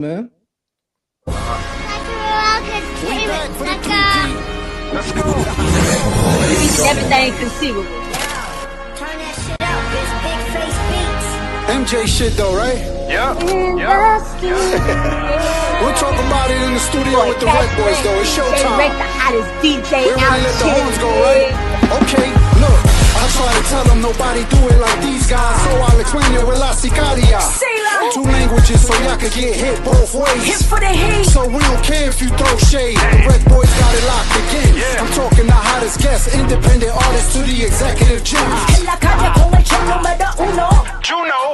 man. Let's go. Everything conceivable. Turn that shit up, it's big face beats. MJ shit though, right? Yeah. We'll talk about it in the studio with the RecBoys though. It's showtime. They the hottest DJ We're out ready to let the here. horns go, right? Okay, look. I try to tell them nobody do it like these guys, so I'll explain it with La Sicaria. Two languages so y'all can get hit both ways. Hit for the heat. So we don't care if you throw shade. The RecBoys got it locked again. I'm talking the hottest guests, independent artists to the executive gems. En la calle con el show número uno.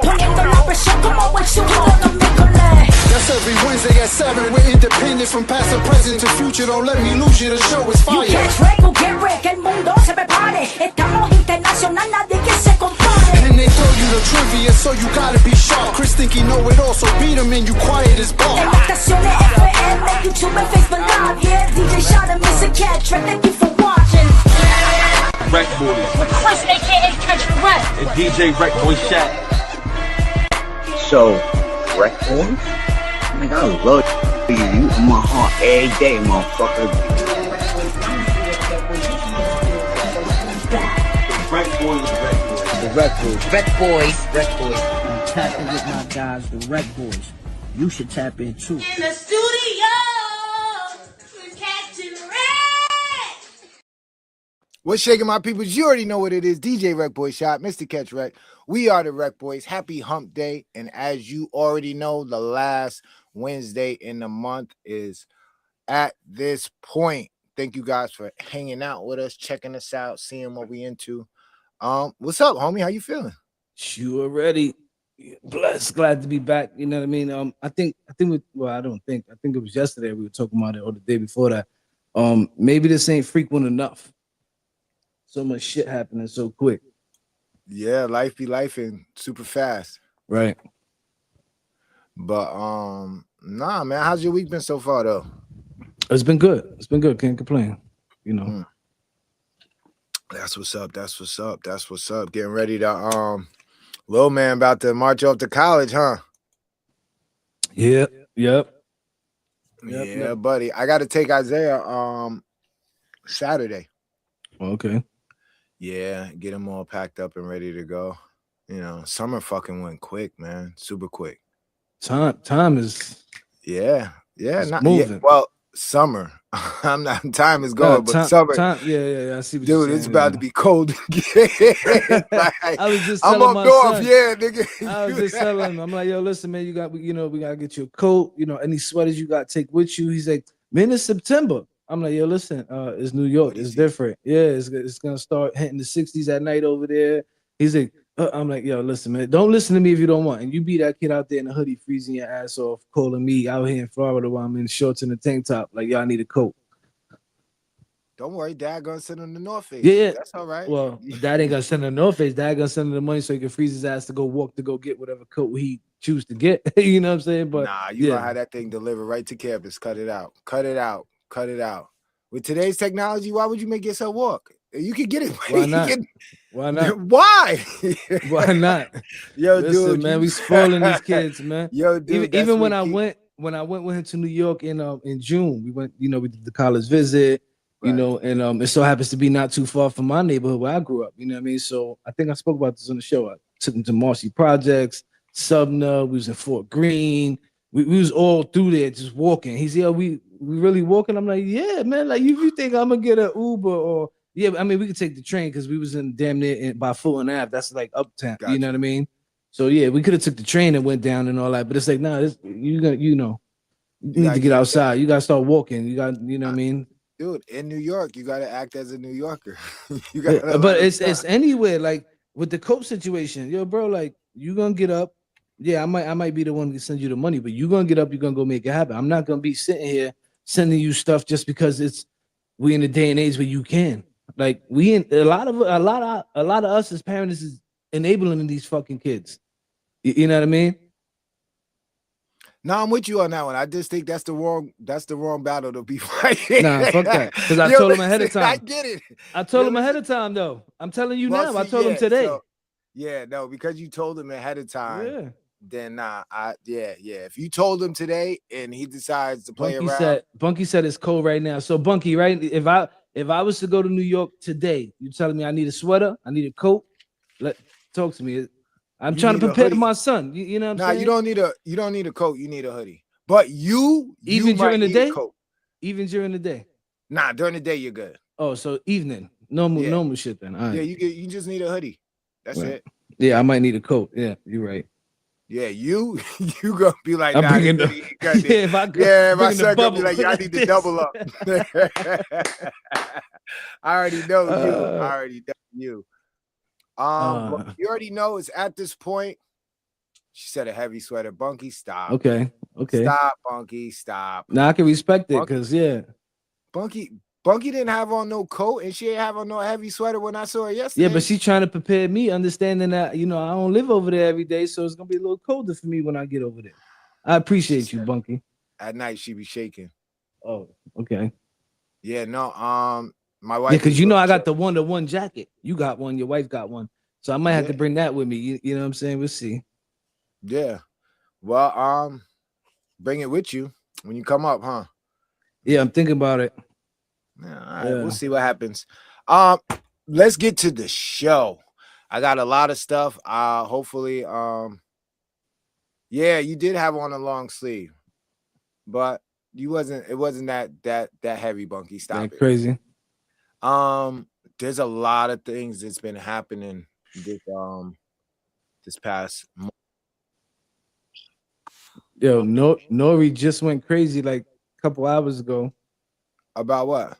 Poniendo la presión como el sumo de miércoles. That's every Wednesday at 7. We're independent from past to present to future. Don't let me lose you. The show is You fire. catch wreck o get wreck, el mundo se prepare. Estamos internacional, nadie que se compare. And they throw you the trivia, so you gotta be sharp. Chris think he know it all, so beat him and you quiet as En ball. las estaciones FM, YouTube and Facebook Live. Yeah, DJ Shot and Mr. Catch, thank you for watching. RecBoys Request aka Country Rap. and DJ RecBoy Shaq. So, RecBoys? Nigga, I love you. You in my heart every day, motherfucker. RecBoys. The RecBoys. I'm tapping with my guys, the RecBoys. You should tap in too. In the studio with Captain Red. What's shaking, my peoples? You already know what it is. DJ RecBoy Shot, Mr. Catch Rec. We are the RecBoys. Happy Hump Day. And as you already know, the last Wednesday in the month is at this point. Thank you guys for hanging out with us, checking us out, seeing what we into. What's up, homie? How you feeling? You already blessed, glad to be back. You know what I mean? I think it was yesterday we were talking about it, or the day before that. Maybe this ain't frequent enough. So much shit happening so quick. Yeah, life be lifing super fast. Right. But nah, man, how's your week been so far though? It's been good. Can't complain. You know. That's what's up. Getting ready to little man about to march off to college, huh? Yep. Yeah, buddy. I gotta take Isaiah Saturday. Okay. Yeah, get him all packed up and ready to go. You know, summer fucking went quick, man. Super quick. Time is it's not moving. Yeah, well, summer. I'm not time is going, but summer. Yeah. I see what Dude, you're saying, it's about to be cold again. Like, I was just I'm telling up my north, son. yeah, nigga. I was just telling him, I'm like, yo, listen, man, we gotta get you a coat, any sweaters you gotta take with you. He's like, man, it's September. I'm like, yo, listen, it's New York, it's different. Yeah, it's gonna start hitting the 60s at night over there. He's like, I'm like, yo, listen, man, don't listen to me if you don't want. And you be that kid out there in a hoodie, freezing your ass off, calling me out here in Florida while I'm in shorts and a tank top. Like, y'all need a coat. Don't worry, Dad gonna send him the North Face. Yeah, That's all right. Well, Dad ain't gonna send him the North Face. Dad gonna send him the money so he can freeze his ass to go get whatever coat he choose to get. You know what I'm saying? But nah, you gonna have that thing delivered right to campus. Cut it out. With today's technology, why would you make yourself walk? You could get it. Why not? Why not? Why? Why not? Yo, listen, dude, man, we spoiling these kids, man. Yo, dude, even when I went with him to New York in June, we went, we did the college visit, and it so happens to be not too far from my neighborhood where I grew up. You know what I mean? So I think I spoke about this on the show. I took him to Marcy Projects, Sumner. We was in Fort Greene. We was all through there just walking. He said, we really walking? I'm like, yeah, man. Like, if you think I'm gonna get an Uber or I mean, we could take the train because we was in damn near by Fulton Ave. That's like uptown. Gotcha. You know what I mean? So yeah, we could have took the train and went down and all that. But it's like, nah, you need to get outside. You gotta start walking. You got, what I mean? Dude, in New York, you gotta act as a New Yorker. But it's anywhere. Like with the coat situation, yo, bro. Like you gonna get up. Yeah, I might be the one to send you the money, but you gonna get up. You're gonna go make it happen. I'm not gonna be sitting here sending you stuff just because we in a day and age where you can. Like a lot of us as parents is enabling these fucking kids. You know what I mean? No, I'm with you on that one. I just think that's the wrong battle to be fighting. Nah, fuck that. Because I told him ahead of time. I get it. I told him ahead of time though. I'm telling you now. I told him today. So, yeah, no, because you told him ahead of time. Yeah. then nah, yeah. If you told him today and he decides to play around, Bunky said it's cold right now. So Bunky, right? If I was to go to New York today, you telling me I need a sweater, I need a coat? Talk to me. I'm you trying to need a prepare hoodie. my son. You know what I'm Nah, saying? you don't need a coat. You need a hoodie. But you Even might during the need day? a coat. Even during the day. Nah, during the day you're good. Oh, so evening. Normal shit then. All right. Yeah, you just need a hoodie. That's Right. it. Yeah, I might need a coat. Yeah, you're right. Yeah, you gonna be like, I'm nah, bringing this the hoodie ain't good. if I go, Yeah, my bringing the son gonna be bubble like, yeah, I like need to this. double up. I already know you. I Uh, already know you. But you already know it's at this point. She said a heavy sweater. Bunky, stop. Okay. Stop, Bunky, stop. Now I can respect it Bunky- because yeah. Bunky didn't have on no coat and she didn't have on no heavy sweater when I saw her yesterday. Yeah, but she's trying to prepare me, understanding that I don't live over there every day, so it's gonna be a little colder for me when I get over there. I appreciate you, Bunky. At night she be shaking. Oh, okay. Yeah, no, my wife. Yeah, because I got the 1-to-1 jacket. You got one, your wife got one. So I might have to bring that with me. You know what I'm saying? We'll see. Yeah. Well, bring it with you when you come up, huh? Yeah, I'm thinking about it. Yeah, all right, we'll see what happens. Let's get to the show. I got a lot of stuff. Hopefully, yeah, you did have on a long sleeve, but it wasn't that heavy, Bunky. Stop it. Crazy. There's a lot of things that's been happening this past month. Yo, Nori just went crazy like a couple hours ago. About what?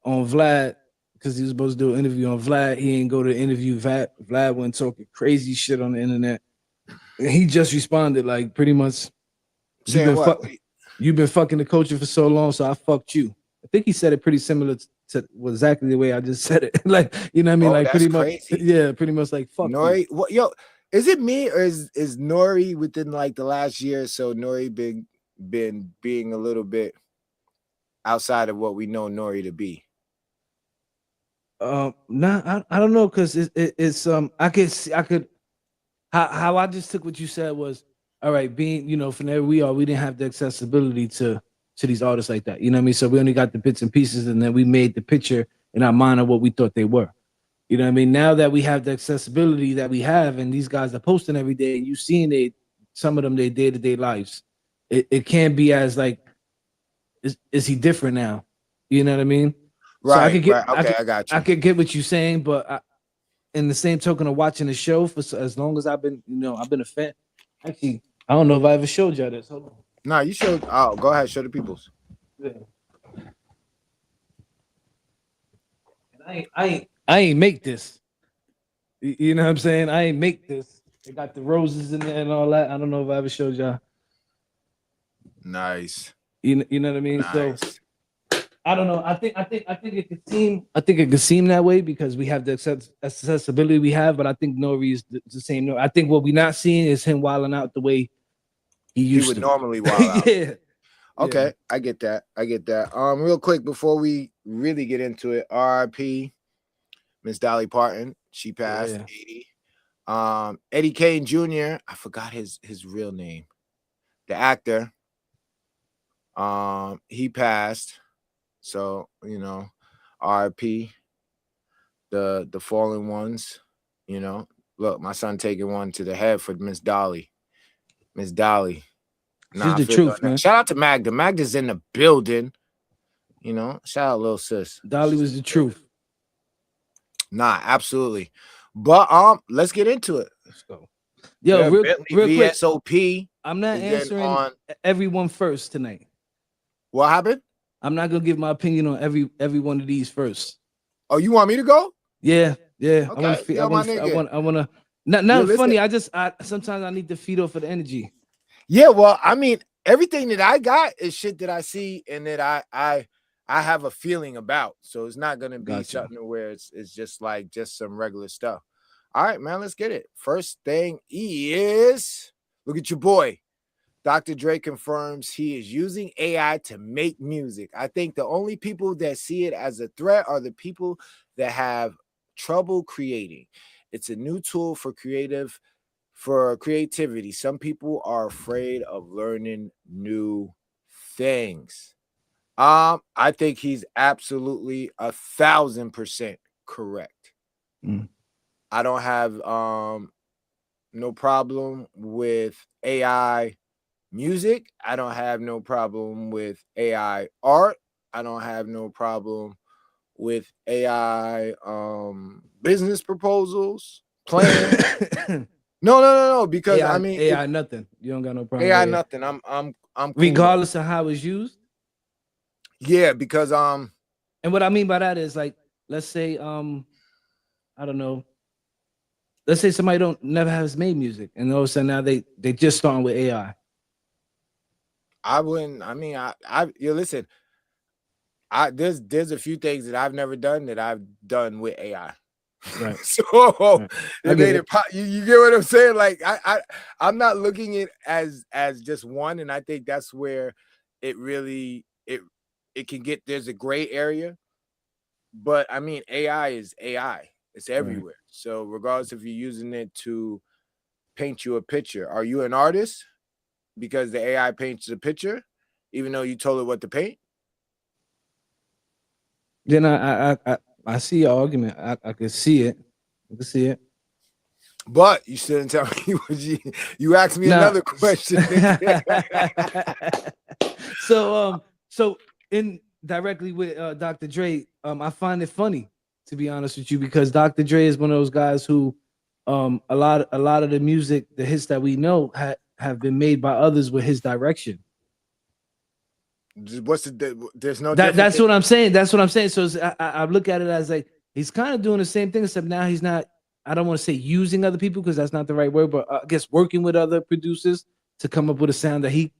On Vlad, because he was supposed to do an interview on Vlad. He ain't go to the interview. Vlad went talking crazy shit on the internet. And he just responded like pretty much saying what? You've been fucking the culture for so long, so I fucked you. I think he said it pretty similar to exactly the way I just said it. Like, you know what I mean? Oh, like that's pretty crazy. much, yeah, pretty much like fuck Nori. you. What, yo, is it me or is Nori within like the last year or so? Nori been being a little bit outside of what we know Nori to be. Nah, I don't know, because it's I could how I just took what you said was, all right, being from there we didn't have the accessibility to these artists like that. You know what I mean? So we only got the bits and pieces, and then we made the picture in our mind of what we thought they were. You know what I mean? Now that we have the accessibility that we have, and these guys are posting every day, and you seeing some of them their day-to-day lives, it can't be as like, is he different now? You know what I mean? Right. So I could get, right. Okay, I got you. I could get what you're saying, but in the same token of watching the show for as long as I've been, I've been a fan. Actually, I don't know if I ever showed y'all this. Hold on. No, you showed. Oh, go ahead, show the peoples. Yeah. I ain't make this. You know what I'm saying? I ain't make this. They got the roses in there and all that. I don't know if I ever showed y'all. Nice. You know what I mean? Nice. So I don't know. I think it could seem. I think it could seem that way because we have the accessibility we have, but I think Nori is the same. I think what we're not seeing is him wilding out the way he would normally wild out. Yeah. Okay, yeah. I get that. Real quick before we really get into it, R.I.P. Miss Dolly Parton. She passed 80. Eddie Kane Jr. I forgot his real name. The actor. He passed. So, R.I.P. The fallen ones. Look, my son taking one to the head for Miss Dolly. Miss Dolly. She's the truth, man. Shout out to Magda. Magda's in the building. Shout out little sis. Dolly was the truth. Nah, absolutely. But let's get into it. Let's go. Yo, real quick. VSOP. I'm not answering everyone first tonight. What happened? I'm not gonna give my opinion on every one of these first. Oh, you want me to go? Yeah. Okay. I want to. Not funny. I sometimes I need to feed off of the energy. Yeah, well, I mean, everything that I got is shit that I see and that I have a feeling about. So it's not gonna be something where it's just some regular stuff. All right, man, let's get it. First thing is, look at your boy. Dr. Dre confirms he is using AI to make music. I think the only people that see it as a threat are the people that have trouble creating. It's a new tool for creative for creativity. Some people are afraid of learning new things. I think he's absolutely 1,000% correct. Mm. I don't have no problem with AI music. I don't have no problem with AI art. I don't have no problem with AI business proposals, plans. No, because AI, I mean AI, nothing. You don't got no problem AI with AI. nothing. I'm cool. Regardless of how it's used. Yeah, because And what I mean by that is like, let's say I don't know. Let's say somebody don't never has made music, and all of a sudden now they just starting with AI. I wouldn't. I mean, you listen. There's a few things that I've never done that I've done with AI. Right. So Right. I it get made it. you get what I'm saying? Like I'm not looking at it as just one, and I think that's where it really it can get. There's a gray area, but I mean AI is AI. It's everywhere. So regardless if you're using it to paint you a picture, are you an artist because the AI paints a picture, even though you told it what to paint? Then I see your argument. I can see it. I can see it. But you still didn't tell me what you asked me Now, another question. so in directly with Dr. Dre, I find it funny to be honest with you because Dr. Dre is one of those guys who a lot of the music, the hits that we know have been made by others with his direction. What's there's no That's what I'm saying. That's what I'm saying. So I look at it as like he's kind of doing the same thing, except now he's not. I don't want to say using other people because that's not the right word, but I guess working with other producers to come up with a sound that he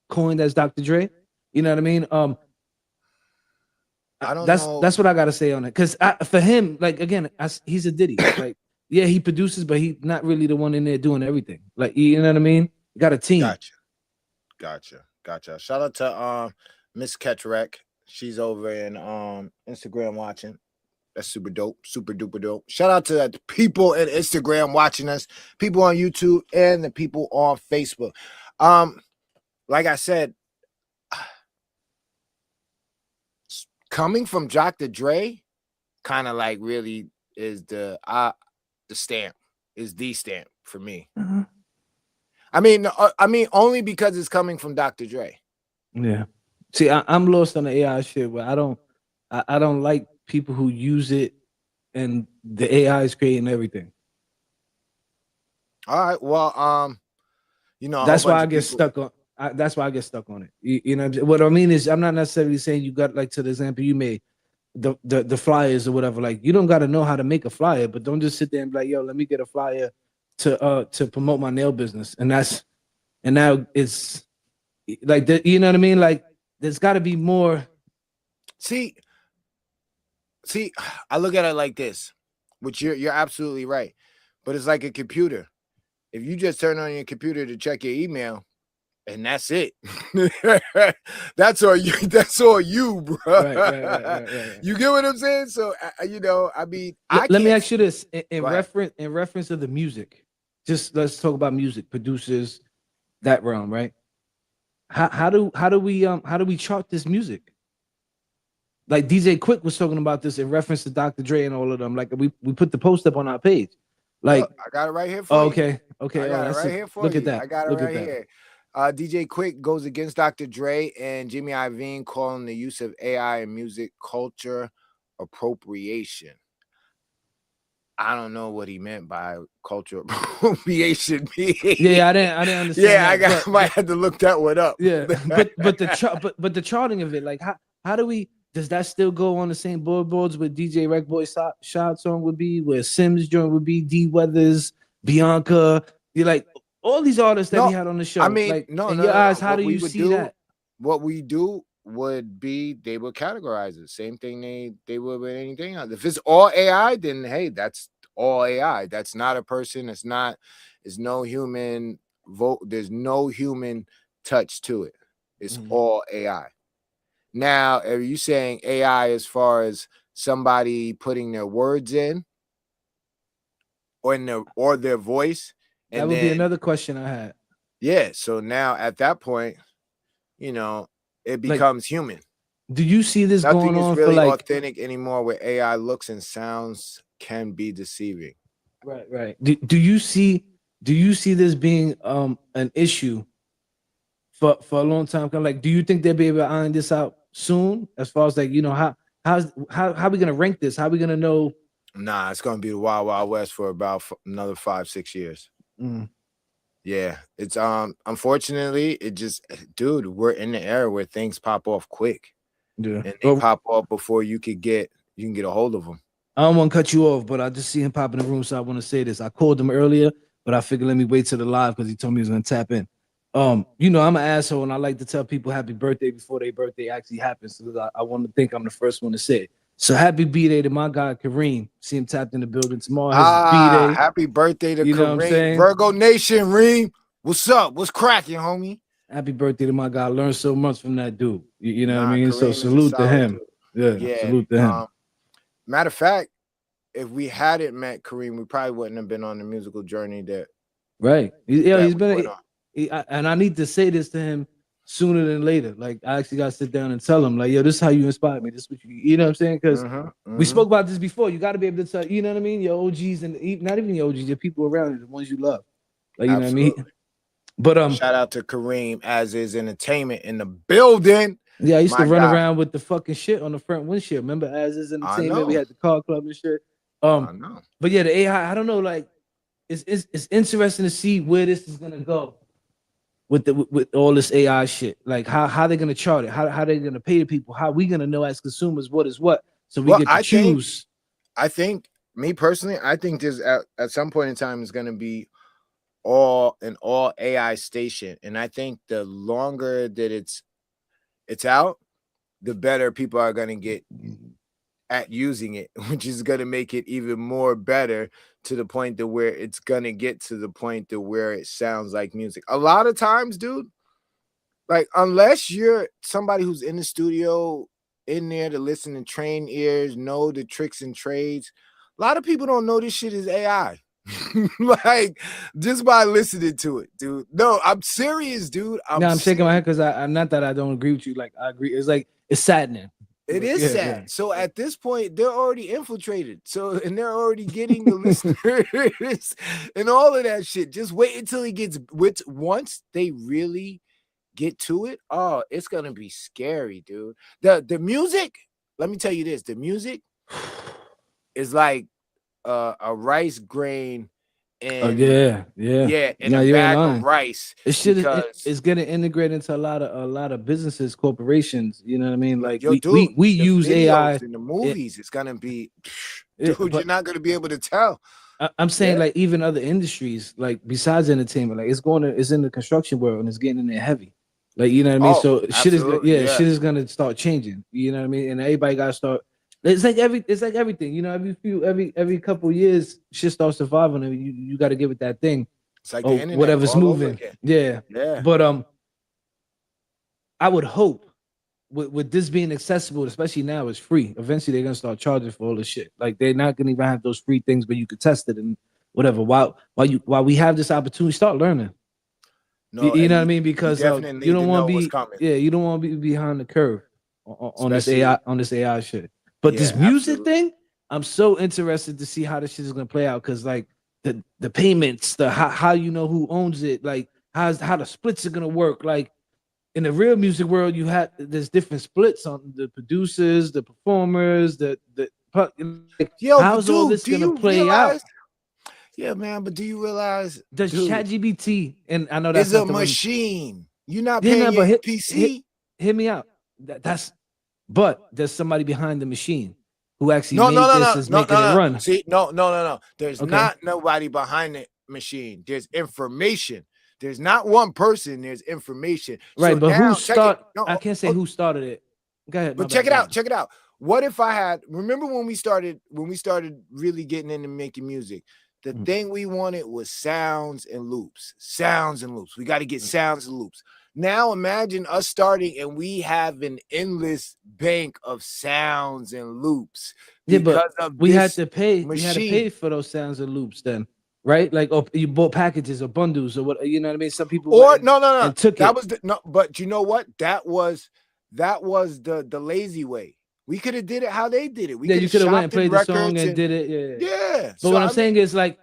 coined as Dr. Dre. You know what I mean? I don't that's know. that's what I gotta say on it. Because for him, like again, he's a Diddy. Like yeah, he produces, but he's not really the one in there doing everything. Like you know what I mean? You got a team. Gotcha. Shout out to Miss Ketchrek. She's over in Instagram watching. That's super dope, super duper dope. Shout out to the people in Instagram watching us, people on YouTube, and the people on Facebook. Like I said, coming from Dr. Dre, kind of like really is the stamp, is the stamp for me. Uh-huh. I mean, only because it's coming from Dr. Dre. Yeah. See, I'm lost on the AI shit, but I don't like people who use it and the AI is creating everything. All right. Well, That's why I get stuck on. That's why I get stuck on it. You know what I mean is I'm not necessarily saying you got like to the example you made, the flyers or whatever. Like you don't got to know how to make a flyer, but don't just sit there and be like, yo, let me get a flyer to promote my nail business, and now it's like you know what I mean. Like there's got to be more. See, I look at it like this, which you're absolutely right, but it's like a computer. If you just turn on your computer to check your email, and that's it, that's all you. That's all you, bro. Right. You get what I'm saying? So I mean, Let me ask you this in Go ahead. reference to the music. Just let's talk about music producers, that realm, right? How do we chart this music? Like DJ Quick was talking about this in reference to Dr. Dre and all of them. Like we put the post up on our page. Like I got it right here for you. Okay. I got it right here for look you. at that. I got it Look right at that. here. DJ Quick goes against Dr. Dre and Jimmy Iovine, calling the use of AI in music culture appropriation. I don't know what he meant by culture appropriation. Yeah, I didn't understand. Yeah, that, might have to look that one up. Yeah, but the charting of it, like how do we? Does that still go on the same billboards with DJ RecBoys shot song would be, where Sims joint would be, D Weathers, Bianca, you like all these artists that we had on the show. I mean, like no, in no, your no, eyes, no. how What do we you would see do- that? What we do would be they would categorize it. Same thing they would with anything else. If it's all AI, then hey, that's all AI. That's not a person. It's no human vote. There's no human touch to it. It's all AI. Now, are you saying AI as far as somebody putting their words in or their voice That would be another question I had. Yeah, so now at that point, you know, it Like, becomes human. do you see this Nothing going is on really for like authentic anymore where AI looks and sounds can be deceiving. right. Do you see this being an issue for a long time? Like, do you think they'll be able to iron this out soon? As far as like, you know, how we gonna rank this? How we gonna know? Nah, it's gonna be the wild, wild west for about another 5-6 years. Mm. Yeah, it's unfortunately, it just, dude, we're in the era where things pop off quick, Yeah, and they pop off before you can get a hold of them. I don't want to cut you off, but I just see him pop in the room, so I want to say this. I called him earlier, but I figured let me wait till the live because he told me he was gonna tap in. You know, I'm an asshole, and I like to tell people happy birthday before their birthday actually happens. So I want to think I'm the first one to say it. So happy B-Day to my guy Kareem. See him tapped in the building tomorrow. His B-Day. Happy birthday to You know what I'm Kareem. saying? Virgo Nation, Reem. What's up? What's cracking, homie? Happy birthday to my guy. I learned so much from that dude. You know what I mean? Kareem So is a salute to solid him. dude. Yeah, salute to him. Matter of fact, if we hadn't met Kareem, we probably wouldn't have been on the musical journey that He's been and I need to say this to him sooner than later. Like, I actually got to sit down and tell him, like, yo, this is how you inspired me. This is what you know what I'm saying? Because we spoke about this before. You got to be able to tell, you know what I mean? Your OGs and not even your OGs, your people around you, the ones you love. Like, you know what I mean? But shout out to Kareem, as is entertainment in the building. Yeah, I used to run around with the fucking shit on the front windshield. Remember, as is entertainment, we had the car club and shit. I know. But yeah, the AI, I don't know, like, it's interesting to see where this is gonna go with all this AI shit. Like, how they're gonna chart it, how they're gonna pay the people, how we gonna know as consumers what is what, so we get to choose. I think, me personally, I think there's at some point in time is gonna be an all AI station, and I think the longer that it's out, the better people are gonna get at using it, which is gonna make it even more better to the point that where it's gonna get to the point that where it sounds like music. A lot of times, dude, like, unless you're somebody who's in the studio in there to listen and train ears, know the tricks and trades, a lot of people don't know this shit is AI. Like, just by listening to it, dude. No, I'm serious, dude. I'm shaking my head because I'm not that I don't agree with you. Like, I agree. It's like, it's saddening. It is sad. Yeah. So at this point, they're already infiltrated. And they're already getting the listeners and all of that shit. Just wait until he gets once they really get to it. Oh, it's gonna be scary, dude. The music, let me tell you this: the music is like a rice grain. And and a bag of rice. It's getting integrated into a lot of businesses, corporations. You know what I mean? Like, we use AI in the movies. It's gonna be, dude. You're not gonna be able to tell. I'm saying, like, even other industries, like, besides entertainment, like, it's in the construction world and it's getting in there heavy. Like, you know what I mean? So shit is gonna start changing. You know what I mean? And everybody gotta start. It's like everything, you know. Every couple of years, shit starts surviving, and you got to give it that thing. It's like the internet, whatever's moving. Yeah. But I would hope with this being accessible, especially now, it's free. Eventually, they're gonna start charging for all the shit. Like, they're not gonna even have those free things, but you could test it and whatever. While we have this opportunity, start learning. No, you know what I mean? Because you don't want to be you don't want to be behind the curve on this AI shit. But this music thing, I'm so interested to see how this shit is gonna play out, because, like, the payments, how you know who owns it, like how the splits are gonna work. Like, in the real music world, there's different splits on the producers, the performers, how's all this gonna play out? Yeah, man, but do you realize does ChatGPT, and I know that's a machine. You're not paying your PC. Hit me out. But there's somebody behind the machine who actually making it run. See, no. There's not nobody behind the machine. There's information. There's not one person. There's information. Right, so but who started? I can't say who started it. Go ahead. But check it out. What if I had? Remember when we started really getting into making music? The thing we wanted was sounds and loops. We got to get sounds and loops. Now imagine us starting and we have an endless bank of sounds and loops. Yeah, but we had to pay. Machine. We had to pay for those sounds and loops then. right? Like, or you bought packages or bundles or what, you know what I mean? Some people Or went no. and took That it. was no, but you know what? That was the lazy way. We could have did it how they did it. We Yeah, could you have could have went and shopped in played the song records and and did it. Yeah. yeah. But So what I'm I saying mean, is like,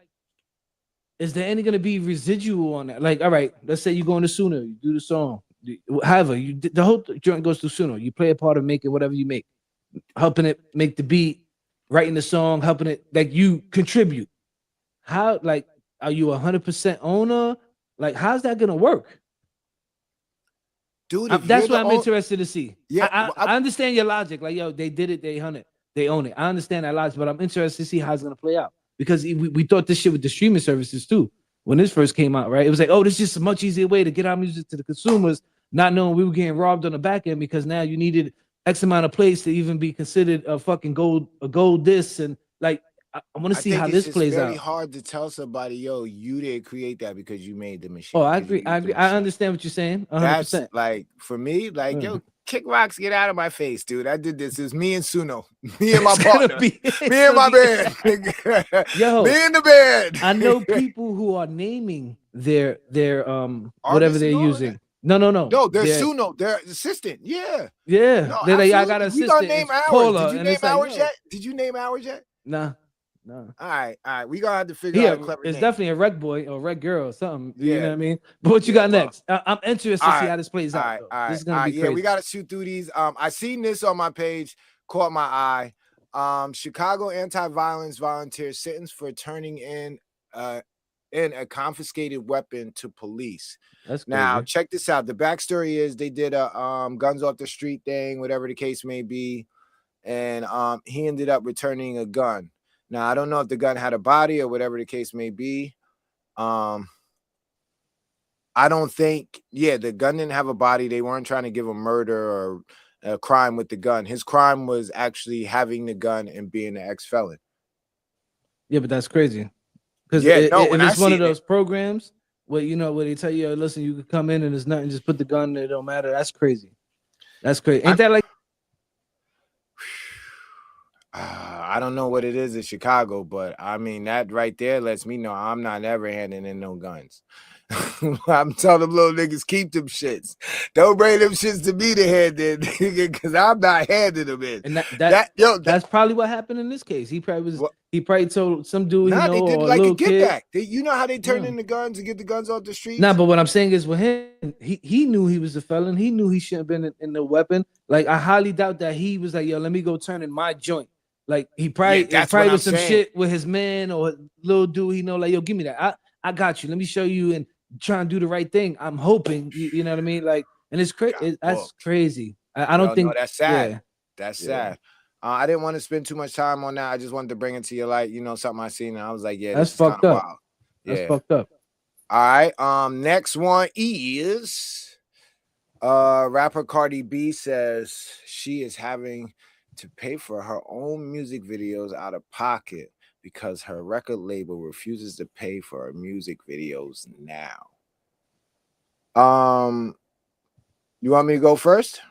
is there any gonna be residual on that? Like, all right, let's say you go into Suno, you do the song. However, you did the whole joint goes through Suno. You play a part of making whatever you make, helping it make the beat, writing the song, helping it like you contribute. How like are you 100% owner? Like, how's that gonna work? dude, if you're That's what the I'm own, interested to see. yeah, I understand your logic. Like, yo, they did it, they they own it. I understand that logic, but I'm interested to see how it's gonna play out because we thought this shit with the streaming services too. When this first came out, right? It was like, oh, this is just a much easier way to get our music to the consumers, not knowing we were getting robbed on the back end because now you needed X amount of plays to even be considered a fucking gold disc. And like, I want to I see think how it's this just plays very out. hard to tell somebody, yo, you didn't create that because you made the Oh, machine. I 'Cause you agree. I used the agree. I machine. understand what you're saying. That's 100%. like for me, like, Yeah. yo, kick rocks, get out of my face, dude. I did this. It's me and Suno, me and my It's gonna partner, be. me It's and gonna my be. band, Yo, me and the band. I know people who are naming their whatever Artists they're and all that. using. No. No, they're Suno, they're assistant. Yeah, Yeah. no, They're like, I got absolutely. an We gonna assistant. name It's ours. Paula, Did you and name it's like, ours yo, yet? Did you name ours yet? nah. All right. We gonna have to figure out Here, a clever it's name. definitely a rec boy or rec girl or something. You know Yeah, what I mean? But what you yeah, got well, next? I'm interested all to see right, how this plays all out. right, Though. all This right, is gonna be yeah. We crazy. gotta shoot through these. I seen this on my page, caught my eye. Chicago anti-violence volunteers sentenced for turning in a confiscated weapon to police. That's Now, crazy. check this out. The backstory is they did a guns off the street thing, whatever the case may be, and he ended up returning a gun. Now, I don't know if the gun had a body or whatever the case may be. I don't think, the gun didn't have a body. They weren't trying to give a murder or a crime with the gun. His crime was actually having the gun and being an ex-felon. Yeah, but that's crazy. Because Yeah, no, when if I it's one of seen it, those programs where where they tell you, listen, you can come in and there's nothing, just put the gun, it don't matter. That's crazy. That's crazy. Ain't that like? I don't know what it is in Chicago, but I mean, that right there lets me know I'm not ever handing in no guns. I'm telling them little niggas, keep them shits. Don't bring them shits to me to hand in, because I'm not handing them in. And that's probably what happened in this case. He probably told some dude he know they did or a like a little get kid. back. You know how they turn in the guns and get the guns off the streets? Nah, but what I'm saying is with him, he knew he was a felon. He knew he shouldn't have been in the weapon. Like, I highly doubt that he was like, yo, let me go turn in my joint. Like, he probably that's what I'm was some saying. shit with his man or little dude he know, like, yo, give me that. I got you. Let me show you and try and do the right thing. I'm hoping, you know what I mean? Like, and it's crazy. That's crazy. I don't think that's sad. Yeah. That's sad. I didn't want to spend too much time on that. I just wanted to bring it to your light. You know, something I seen and I was like, yeah, That's this is kind fucked of up. wild. That's fucked up. All right. Next one is rapper Cardi B says she is having to pay for her own music videos out of pocket because her record label refuses to pay for her music videos now. You want me to go first?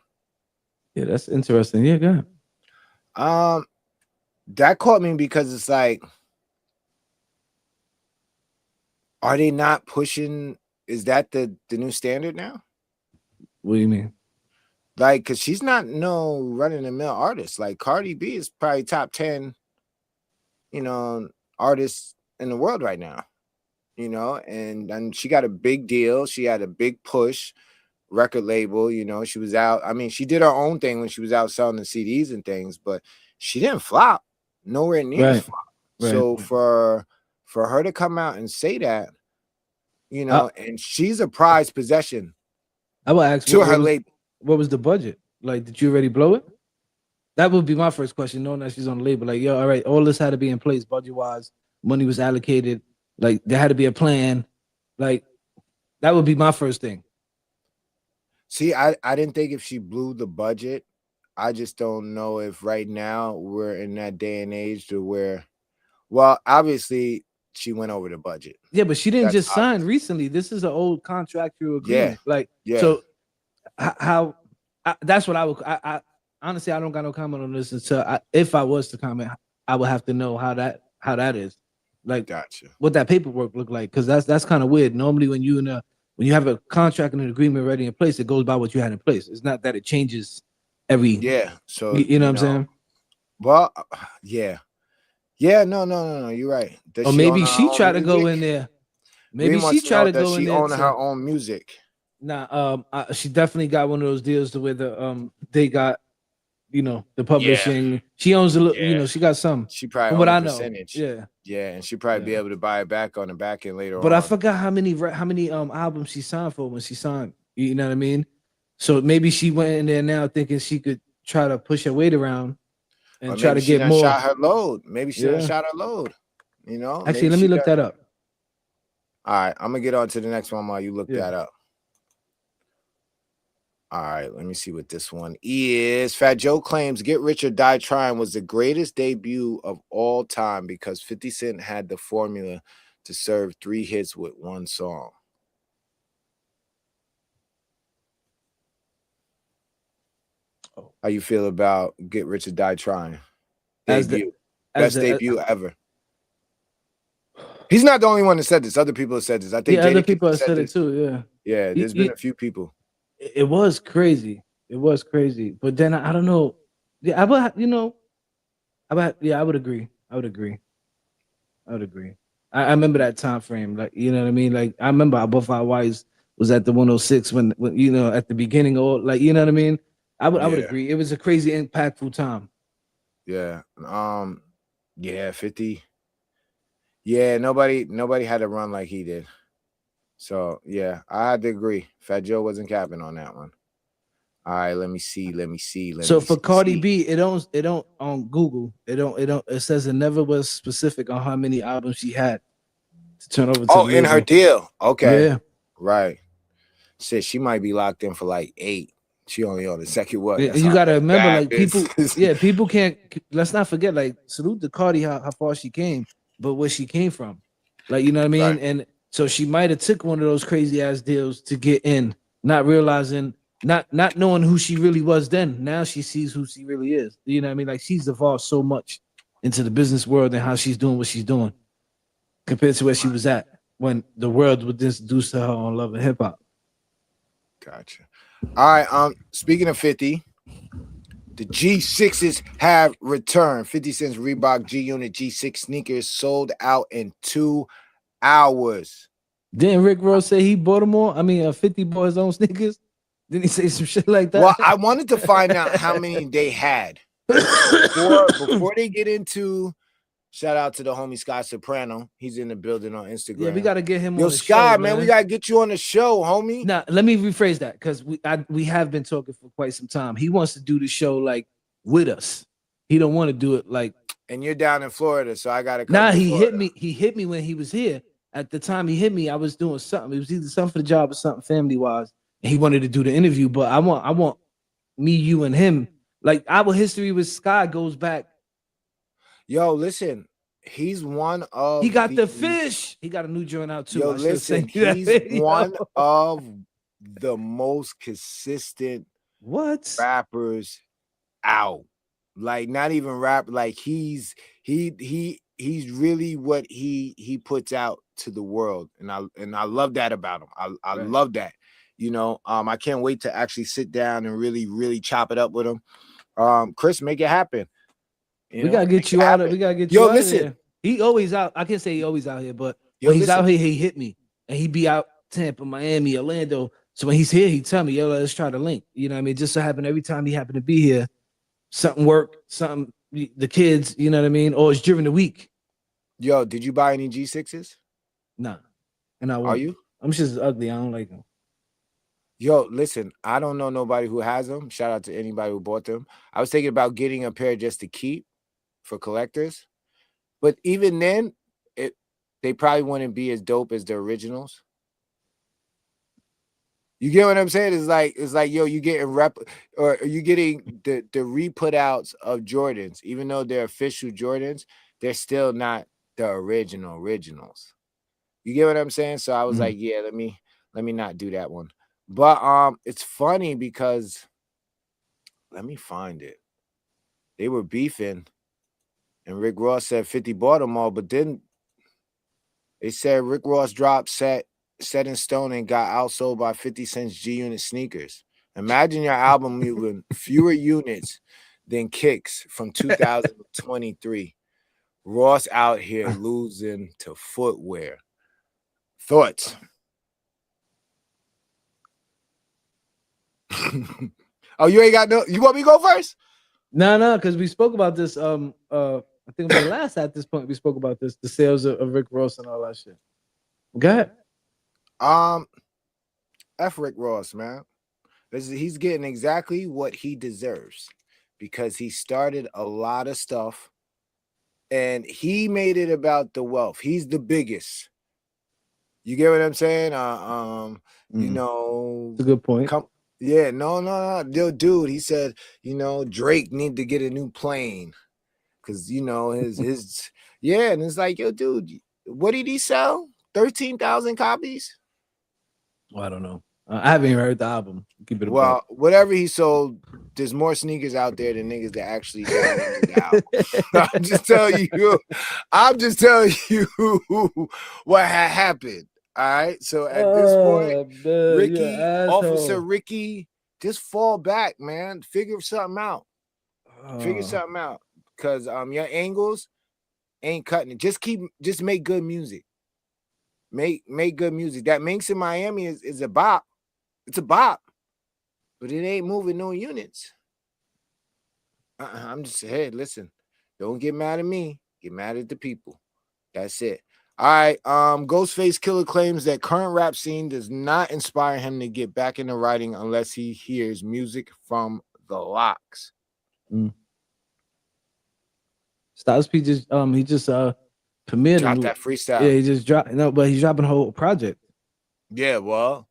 Yeah, that's interesting. Yeah, go ahead. That caught me because it's like, are they not pushing? Is that the new standard now? What do you mean? Like, because she's not no run-of-the-mill artist. Like, Cardi B is probably top 10, artists in the world right now. And she got a big deal. She had a big push, record label. She was out. I mean, she did her own thing when she was out selling the CDs and things, but she didn't flop. Nowhere near as flop. Right. So for her to come out and say that, and she's a prized possession. I will ask to her label. What was the budget? Like, did you already blow it? That would be my first question, knowing that she's on the label. Like, yo, all right, all this had to be in place budget-wise. Money was allocated. Like, there had to be a plan. Like, that would be my first thing. See, I didn't think if she blew the budget. I just don't know if right now we're in that day and age to where, well, obviously she went over the budget. Yeah, but she didn't just sign recently. This is an old contractual agreement. So how that's what I would. I honestly, I don't got no comment on this until if I was to comment, I would have to know how that is. like Gotcha. what that paperwork looked like, because that's kind of weird. Normally, when you have a contract and an agreement already in place, it goes by what you had in place. It's not that it changes every. Yeah. So You know what I'm saying? Well, yeah. Yeah, no. You're right. Does Or she own maybe her she own tried to go music? in there. We Maybe want she to know, tried to does go in she there. own her own music? Nah, she definitely got one of those deals to where they got, the publishing. She owns a little, Yeah. she got some. She probably From what own a I know, percentage. yeah. Yeah, and she probably be Yeah. able to buy it back on the back end later But I on. forgot how many albums she signed for when she signed. You know what I mean? So maybe she went in there now thinking she could try to push her weight around and Or try maybe to she get done more. shot her load. Maybe she done Yeah. shot her load. Actually, maybe let me look that up. All right, I'm gonna get on to the next one while you look Yeah. that up. All right, let me see what this one is. Fat Joe claims Get Rich or Die Trying was the greatest debut of all time because 50 Cent had the formula to serve 3 hits with one song. How you feel about Get Rich or Die Trying? Debut. Best debut ever. He's not the only one that said this. Other people have said this. I think other Jadakiss people have said said it this. too. Yeah. Yeah, there's been a few people. It was crazy. It was crazy. But then I don't know. Yeah, I would, I would agree. I would agree. I remember that time frame. Like, you know what I mean? Like, I remember both our wives was at the 106 when at the beginning, or like, you know what I mean? I would agree. It was a crazy, impactful time. Yeah. Yeah, 50. Yeah, nobody had to run like he did. So yeah, I had to agree. Fat Joe wasn't capping on that one. All right, let me see. So for Cardi B, it don't on Google. It says it never was specific on how many albums she had to turn over to the in her label. deal. Okay. Yeah. Right. Shit, she might be locked in for like 8. She only on the second one. You gotta remember, like, people can't. Let's not forget, like, salute to Cardi how far she came, but where she came from, like, you know what I mean. Right. And so she might have took one of those crazy ass deals to get in, not realizing, not knowing who she really was then. Now she sees who she really is. You know what I mean? Like, she's evolved so much into the business world and how she's doing what she's doing compared to where she was at when the world was introduced to her on Love and Hip Hop. Gotcha. All right. Speaking of 50, the G6s have returned. 50 Cent's Reebok G Unit G6 sneakers sold out in 2 hours. Didn't Rick Ross say he bought them all? I mean, 50 bought his own sneakers. Didn't he say some shit like that? Well, I wanted to find out how many they had before they get into. Shout out to the homie Scott Soprano. He's in the building on Instagram. Yeah, we gotta get him on the Scott, show, man, we gotta get you on the show, homie. Now, let me rephrase that because we have been talking for quite some time. He wants to do the show like with us. He don't want to do it like. And you're down in Florida, so I gotta come. Nah, he hit me. He hit me when he was here. At the time he hit me, I was doing something. It was either something for the job or something family wise. And he wanted to do the interview, but I want me, you, and him. Like, our history with Sky goes back. Yo, listen. He's one of. He got the fish. He got a new joint out too. Yo, listen. He's one of the most consistent rappers out. Like, not even rap. Like, he's really what he puts out to the world, and I love that about him. I love that. I can't wait to actually sit down and really chop it up with him. Chris, make it happen. We gotta get you out of. We gotta get you. Yo, out listen. Of here. He always out. I can't say he always out here, but when he's out here, he hit me, and he be out Tampa, Miami, Orlando. So when he's here, he tell me, "Yo, let's try to link." You know what I mean? Just so happen every time he happened to be here, something work, something the kids. You know what I mean? Or it's during the week. Yo, did you buy any G6s? Nah, and I won't. Are you? I'm just ugly. I don't like them. Yo, listen, I don't know nobody who has them. Shout out to anybody who bought them. I was thinking about getting a pair just to keep for collectors. But even then, they probably wouldn't be as dope as the originals. You get what I'm saying? It's like, yo, you getting or you getting the re-put outs of Jordans, even though they're official Jordans, they're still not the originals. You get what I'm saying? So I was like, yeah, let me not do that one. But it's funny because let me find it. They were beefing. And Rick Ross said 50 bought them all, but then They said Rick Ross dropped set in stone and got outsold by 50 Cent's G-Unit sneakers. Imagine your album moving fewer units than Kicks from 2023. Ross out here losing to footwear. Thoughts? Oh, you ain't got no. You want me to go first? No, because we spoke about this. I think it was the last at this point we spoke about this, the sales of Rick Ross and all that shit. Go ahead. F Rick Ross, man. He's getting exactly what he deserves because he started a lot of stuff and he made it about the wealth. He's the biggest. You get what I'm saying? You know, it's a good point. Yeah, no. Dude, he said, you know, Drake need to get a new plane. Cause you know, his yeah, and it's like, yo, dude, what did he sell? 13,000 copies? Well, I don't know. I haven't even heard the album. Keep it well, whatever he sold, there's more sneakers out there than niggas that actually downloaded the album. I'm just telling you what had happened. All right. So at this point, man, Ricky, Officer Ricky, just fall back, man. Figure something out. Because your angles ain't cutting it. Just make good music. Make good music. That Minx in Miami is a bop. It's a bop, but it ain't moving no units. I'm just hey, listen, don't get mad at me. Get mad at the people. That's it. All right. Ghostface Killer claims that current rap scene does not inspire him to get back into writing unless he hears music from the Locks. Styles P just premiered dropped that freestyle. Yeah, he just dropped but he's dropping a whole project. Yeah, well,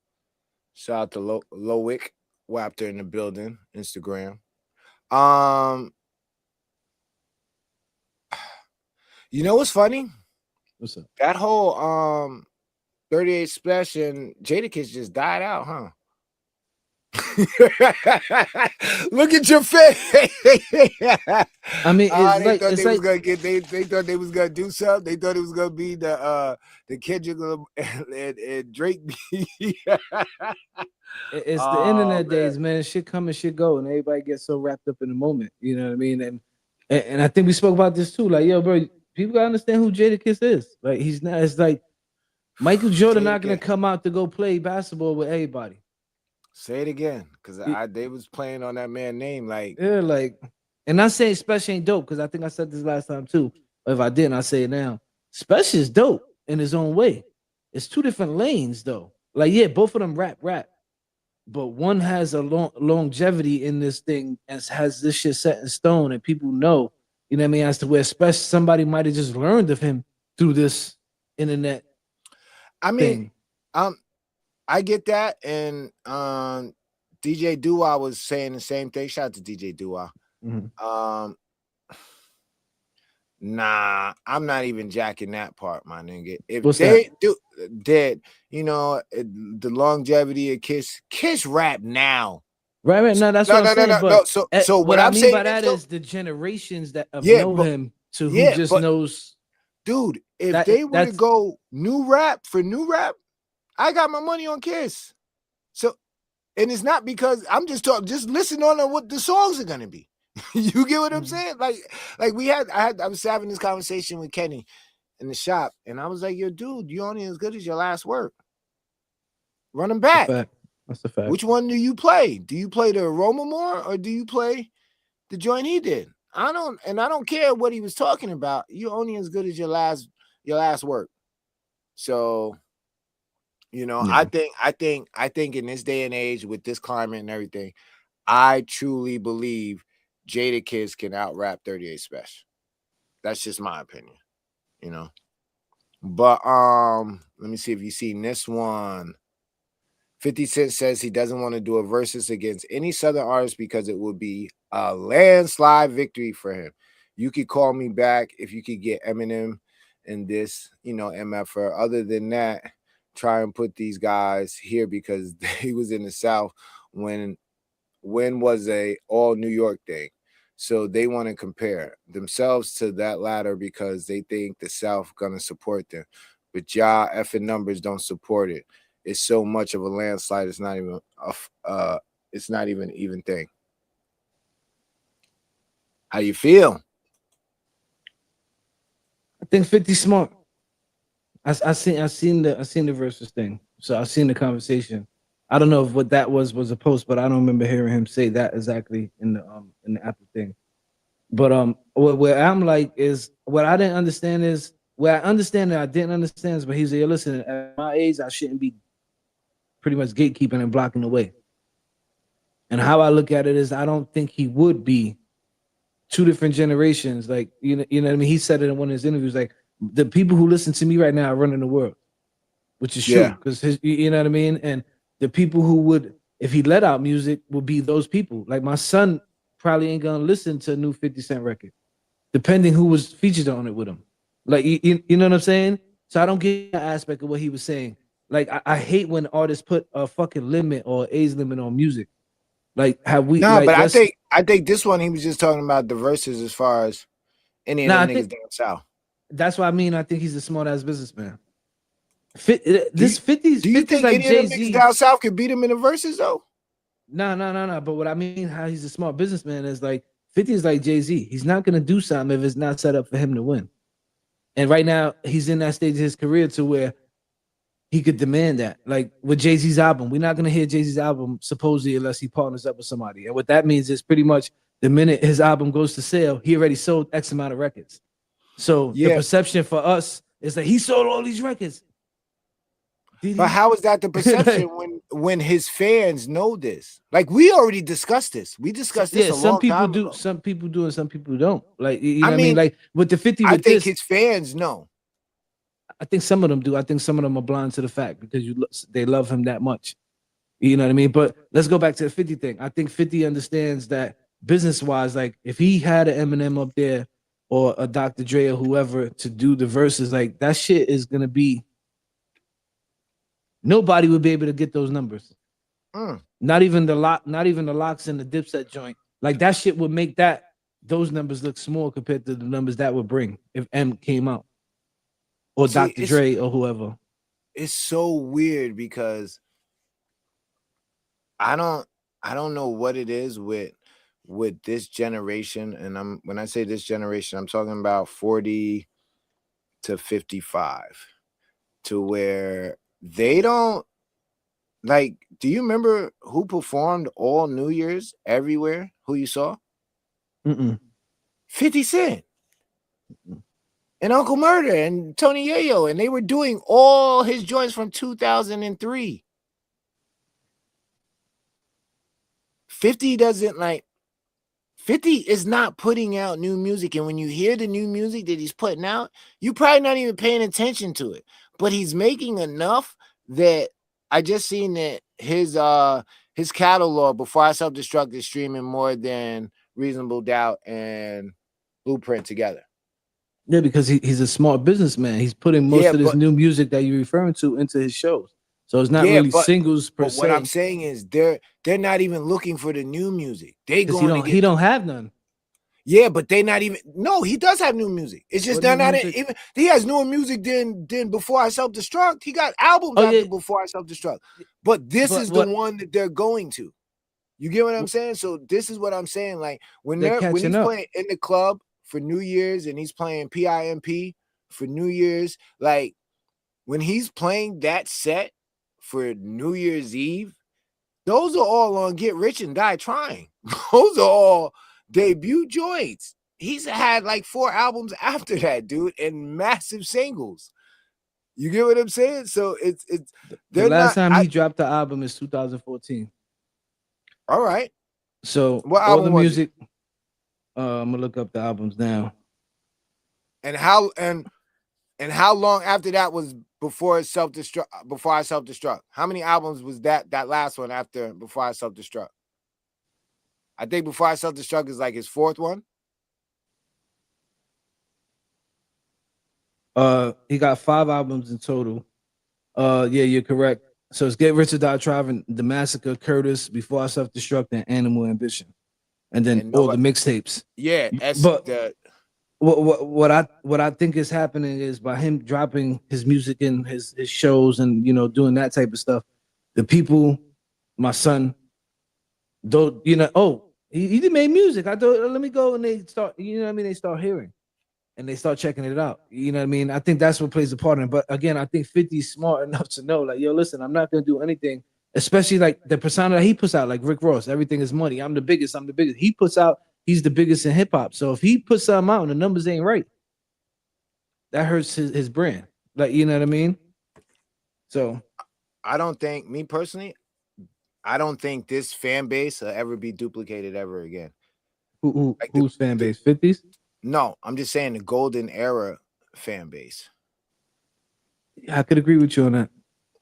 shout out to Lowick Wapter in the building, Instagram. You know what's funny? What's up? That whole 38 Splash and Jadakiss just died out, huh? Look at your face. I mean, they thought they was gonna do something. They thought it was gonna be the Kendrick and Drake. It's the internet days, man. Shit come and shit go, and everybody gets so wrapped up in the moment. You know what I mean? And I think we spoke about this too. Like, yo, bro, people gotta understand who Jadakiss is. Like, he's not. It's like Michael Jordan not gonna come out to go play basketball with everybody. Say it again, because they was playing on that man's name, like and not saying Special ain't dope, because I think I said this last time too. Or if I didn't, I say it now. Special is dope in his own way. It's two different lanes though. Like, yeah, both of them rap, but one has a longevity in this thing and has this shit set in stone, and people know, you know what I mean, as to where Special somebody might have just learned of him through this internet. I mean, thing. I get that, and DJ Dua was saying the same thing. Shout out to DJ Dua. Nah, I'm not even jacking that part, my nigga. If they did, you know, the longevity of Kiss rap now. Right. No, that's what I'm saying. No. So what I mean by that is the generations that know him to who just knows. Dude, if they were to go new rap, I got my money on Kiss. So, and it's not because I'm just talking, just listen on what the songs are gonna be. You get what I'm saying? Like I was having this conversation with Kenny in the shop, and I was like, yo, dude, you only as good as your last work. Run them back. That's a fact. Which one do you play? Do you play the Aroma more, or do you play the joint he did? I don't care what he was talking about. You're only as good as your last work. So, you know, I think in this day and age with this climate and everything, I truly believe Jadakiss can out rap 38 Special. That's just my opinion, you know. But let me see if you've seen this one. 50 Cent says he doesn't want to do a versus against any Southern artist because it would be a landslide victory for him. You could call me back if you could get Eminem in this, you know, MF. Other than that, try and put these guys here because he was in the South when was a all New York thing. So they want to compare themselves to that latter because they think the South gonna support them. but y'all effing numbers don't support it. It's so much of a landslide. It's not even it's not even an even thing. How you feel? I think 50 smart. I seen the versus thing. So I seen the conversation. I don't know if what that was a post, but I don't remember hearing him say that exactly in the Apple thing. But where I'm like is what I didn't understand is where I understand that I didn't understand is, but he's like, listen, at my age, I shouldn't be pretty much gatekeeping and blocking the way. And how I look at it is I don't think he would be two different generations. Like, you know what I mean? He said it in one of his interviews, like the people who listen to me right now are running the world, which is true. Because you know what I mean? And the people who would, if he let out music, would be those people. Like my son probably ain't gonna listen to a new 50 Cent record, depending who was featured on it with him. Like you know what I'm saying? So I don't get that aspect of what he was saying. Like I hate when artists put a fucking limit or age limit on music. Like have we? No, like, but I think this one he was just talking about the verses as far as any of them niggas down south. That's what I mean. I think he's a smart ass businessman. This 50s. Do you think like any of them niggas down south could beat him in the verses though? No. But what I mean, how he's a smart businessman is like 50 is like Jay-Z. He's not gonna do something if it's not set up for him to win. And right now, he's in that stage of his career to where he could demand that. Like with Jay-Z's album, we're not gonna hear Jay-Z's album supposedly unless he partners up with somebody. And what that means is pretty much the minute his album goes to sale, he already sold X amount of records. So the perception for us is that he sold all these records. But how is that the perception when his fans know this? Like we already discussed this. We discussed this. Some people do, some people do, and some people don't. Like you know I what I mean? Like with the 50, I think his fans know. I think some of them do. I think some of them are blind to the fact because they love him that much. You know what I mean? But let's go back to the 50 thing. I think 50 understands that business-wise, like if he had an Eminem up there or a Dr. Dre or whoever to do the verses, like that shit is gonna be. Nobody would be able to get those numbers. Not even the locks and the Dipset joint. Like that shit would make those numbers look small compared to the numbers that would bring if M came out. Or Dr. Dre or whoever. It's so weird because I don't know what it is with this generation. And when I say this generation, I'm talking about 40 to 55 to where they don't like. Do you remember who performed all New Year's everywhere? Who you saw? 50 Cent and Uncle Murder and Tony Yayo, and they were doing all his joints from 2003. 50 doesn't like. 50 is not putting out new music, and when you hear the new music that he's putting out, you're probably not even paying attention to it. But he's making enough that I just seen that his catalog Before I Self-Destruct is streaming more than Reasonable Doubt and Blueprint together. Yeah, because he's a smart businessman. He's putting most of this new music that you're referring to into his shows. So it's not really singles per se. What I'm saying is they're not even looking for the new music. They going he don't have none. Yeah, but they not even. No, he does have new music. It's just they're not even. He has newer music than Before I Self-Destruct. He got albums after Before I Self-Destruct. But this is the one that they're going to. You get what I'm saying? So this is what I'm saying. Like when he's playing in the club for New Year's and he's playing PIMP for New Year's, like when he's playing that set for New Year's Eve, those are all on Get Rich and Die Trying. Those are all debut joints. He's had like 4 albums after that, dude, and massive singles. You get what I'm saying? So it's the last time he dropped the album is 2014. All right. So what all album the music. I'm gonna look up the albums now. And how long after that was Before I Self-Destruct? How many albums was that last one after Before I Self-Destruct? I think Before I Self-Destruct is like his 4th one. He got 5 albums in total. Yeah, you're correct. So it's Get Rich or Die Trying, The Massacre, Curtis, Before I Self-Destruct, and Animal Ambition. And then all the mixtapes. Yeah, what I think is happening is by him dropping his music in his shows and doing that type of stuff, the people, my son, don't oh, he did made music. I thought let me go, and they start they start hearing and they start checking it out. You know what I mean? I think that's what plays a part in it. But again, I think 50 is smart enough to know, like, yo, listen, I'm not gonna do anything, especially like the persona that he puts out, like Rick Ross, everything is money. I'm the biggest, I'm the biggest. He puts out, he's the biggest in hip hop. So if he puts something out and the numbers ain't right, that hurts his brand. Like, you know what I mean? So I don't think, me personally, I don't think this fan base will ever be duplicated ever again. Whose fan base? 50s? No, I'm just saying the golden era fan base. I could agree with you on that.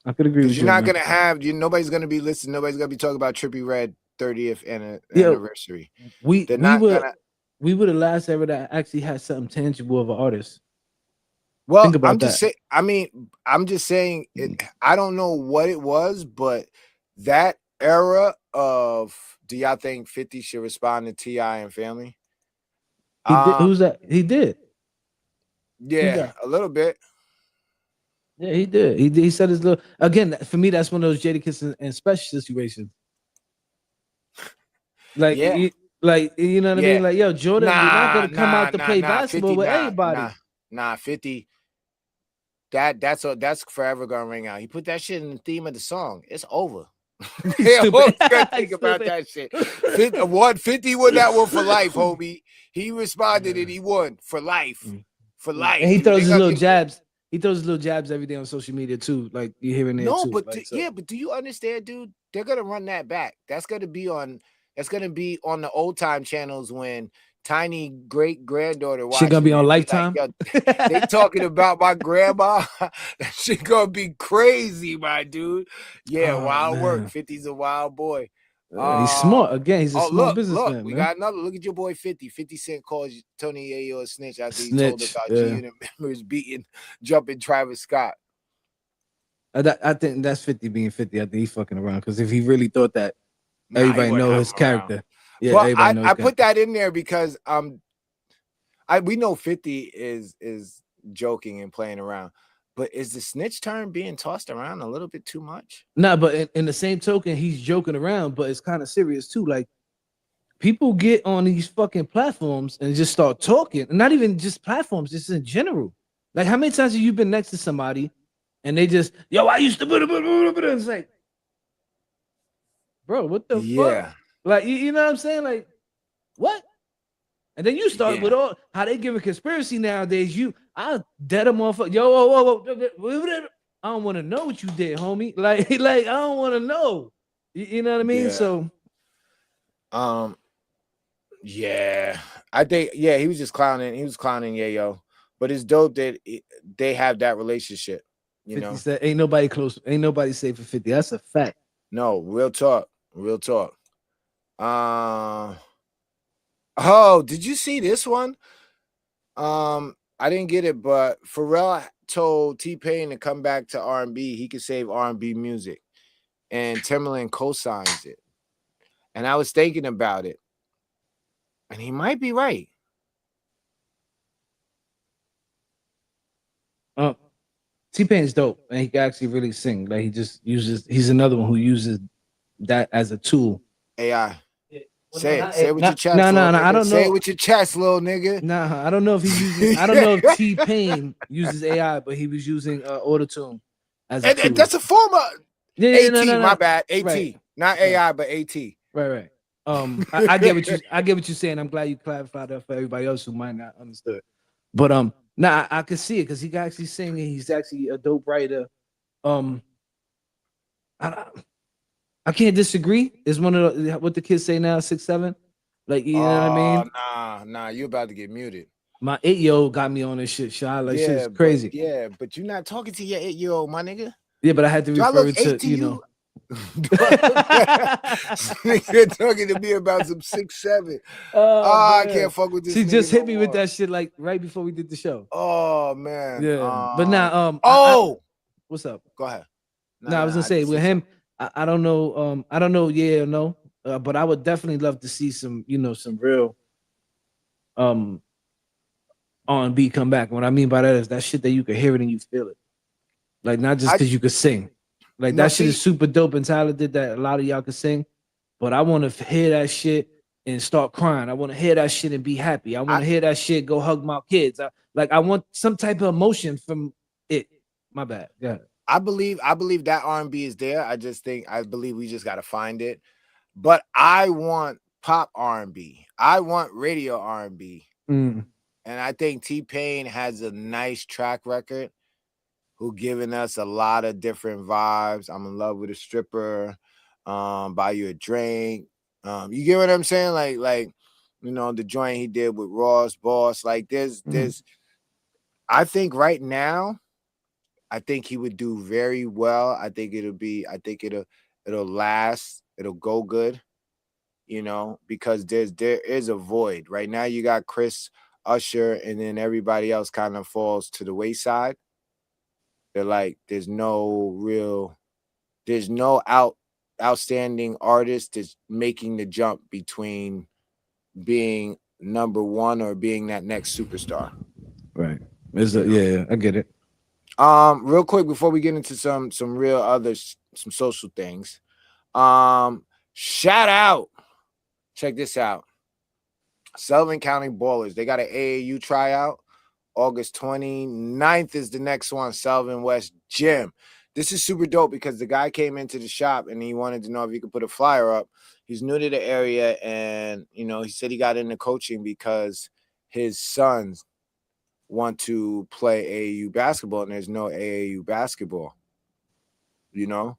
I could agree with you. You're not gonna have nobody's gonna be listening. Nobody's gonna be talking about Trippie Redd 30th anniversary. We were the last era that actually had something tangible of an artist. Well, think about I'm just saying. I mean, I'm just saying. I don't know what it was, but that era of, do y'all think 50 should respond to T.I. and Family? He did. Who's that? He did. Yeah, a little bit. Yeah, he did. He said his little, again, for me, that's one of those Jadakiss and special situations. Like, Yeah. like you know what I mean? Like, yo, Jordan, you're not gonna come out to play 50, basketball with everybody. 50. That's forever gonna ring out. He put that shit in the theme of the song. It's over. Think about that shit. 50 won that one for life, homie. He responded and he won for life. For life. And he throws his little jabs. He throws his little jabs every day on social media too. Like, you hearing it too. No, but like, but do you understand, dude? They're gonna run that back. That's gonna be on the old time channels when Tiny great granddaughter watching. She gonna be on Lifetime. Like, they talking about my grandma. That shit gonna be crazy, my dude. Yeah, wild work. 50's a wild boy. He's smart. Again, he's a smart businessman. Look, we man. got another. Look at your boy 50. 50 Cent calls Tony Yayo a snitch after he told about G-Unit members jumping Travis Scott. I think that's 50 being 50. I think he's fucking around, because if he really thought that everybody know his character. Yeah, well, everybody knows I put that in there because we know 50 is joking and playing around, but is the snitch term being tossed around a little bit too much? Nah, but in the same token, he's joking around, but it's kind of serious too. Like, people get on these fucking platforms and just start talking, and not even just platforms, just in general. Like, how many times have you been next to somebody and they just, yo, I used to, it's like, bro, what the fuck? Like, you know what I'm saying? Like, what? And then you start with all how they give a conspiracy nowadays. I'll dead them off. Yo, whoa. I don't want to know what you did, homie. Like I don't want to know. You know what I mean? Yeah. So, yeah, I think he was just clowning. He was clowning Yayo, but it's dope that they have that relationship. You know, said, ain't nobody close. Ain't nobody safe for 50. That's a fact. No, real talk. Oh, did you see this one? I didn't get it, but Pharrell told T-Pain to come back to R&B. He could save R&B music, and Timbaland co-signs it. And I was thinking about it, and he might be right. T-Pain's dope, and he can actually really sing. Like, he's another one who uses that as a tool. AI. Say it with your chest. No, I don't know. Say it with your chest, little nigga. Nah, I don't know if he uses. I don't know if T-Pain uses AI, but he was using autotune as a tool. That's a form of AT. No. My bad. AT, right. Not AI, but AT. Right. I get what you're saying. I'm glad you clarified that for everybody else who might not understood. But I can see it because he can actually sing, and he's actually a dope writer. I can't disagree. It's one of what the kids say now, 6'7". Like, you know what I mean? Nah, you about to get muted. My 8-year-old got me on this shit, Shy. Like, shit's crazy. But you're not talking to your 8-year-old, my nigga. Yeah, but I had to refer to you know. You're talking to me about some 6'7". I can't fuck with this. She just hit me with that shit like right before we did the show. Oh man. Yeah. But now what's up? Go ahead. I was gonna say with him, I don't know. I don't know, yeah or no. But I would definitely love to see some, some real R&B come back. What I mean by that is that shit that you can hear it and you feel it. Like not just because you could sing. Like No, that shit see- is super dope and talented that a lot of y'all can sing. But I want to hear that shit and start crying. I want to hear that shit and be happy. I want to hear that shit, go hug my kids. I want some type of emotion from it. My bad. Yeah. I believe that R&B is there. I believe we just got to find it. But I want pop R&B. I want radio R&B. Mm. And I think T-Pain has a nice track record, who giving us a lot of different vibes. I'm in love with a stripper, buy you a drink. You get what I'm saying? Like, you know, the joint he did with Ross Boss. Like there's I think right now, I think he would do very well. I think it'll last, it'll go good, you know, because there is a void. Right now you got Chris, Usher, and then everybody else kind of falls to the wayside. They're like, there's no outstanding artist that's making the jump between being number one or being that next superstar. Right. Yeah, I get it. Real quick before we get into some real some social things. Shout out. Check this out. Sullivan County Ballers. They got an AAU tryout. August 29th is the next one, Sullivan West Gym. This is super dope because the guy came into the shop and he wanted to know if he could put a flyer up. He's new to the area and, you know, he said he got into coaching because his sons want to play AAU basketball and there's no AAU basketball, you know?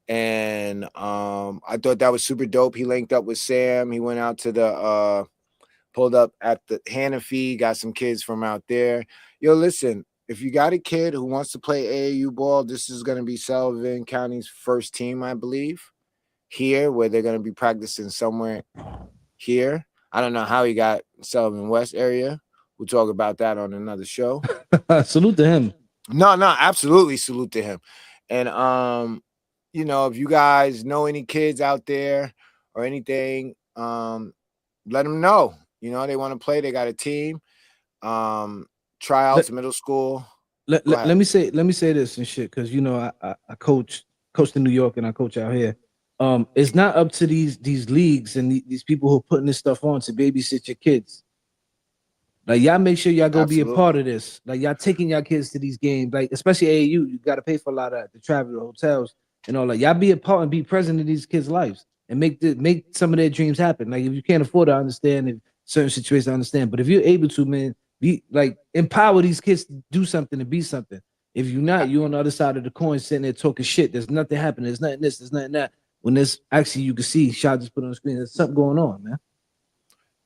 And I thought that was super dope. He linked up with Sam. He went out to the pulled up at the Hanafi, got some kids from out there. Yo, listen, if you got a kid who wants to play AAU ball, this is going to be Sullivan County's first team, I believe, here, where they're going to be practicing somewhere here. I don't know how he got Sullivan West area. We'll talk about that on another show. Salute to him. No, absolutely salute to him. And, you know, if you guys know any kids out there or anything, let them know. You know, they want to play. They got a team. Tryouts, middle school. Let me say this and shit, because you know I coach in New York and I coach out here. It's not up to these leagues and these people who are putting this stuff on to babysit your kids. Like y'all make sure y'all go be a part of this. Like y'all taking y'all kids to these games, like especially AAU, you got to pay for a lot of the travel, the hotels, and all that. Y'all be a part and be present in these kids' lives and make some of their dreams happen. Like if you can't afford to understand if certain situations, I understand, but if you're able to, man, be like empower these kids to do something and be something. If you're not, you're on the other side of the coin sitting there talking shit. There's nothing happening. There's nothing this. There's nothing that. When there's actually you can see shot just put on the screen. There's something going on, man.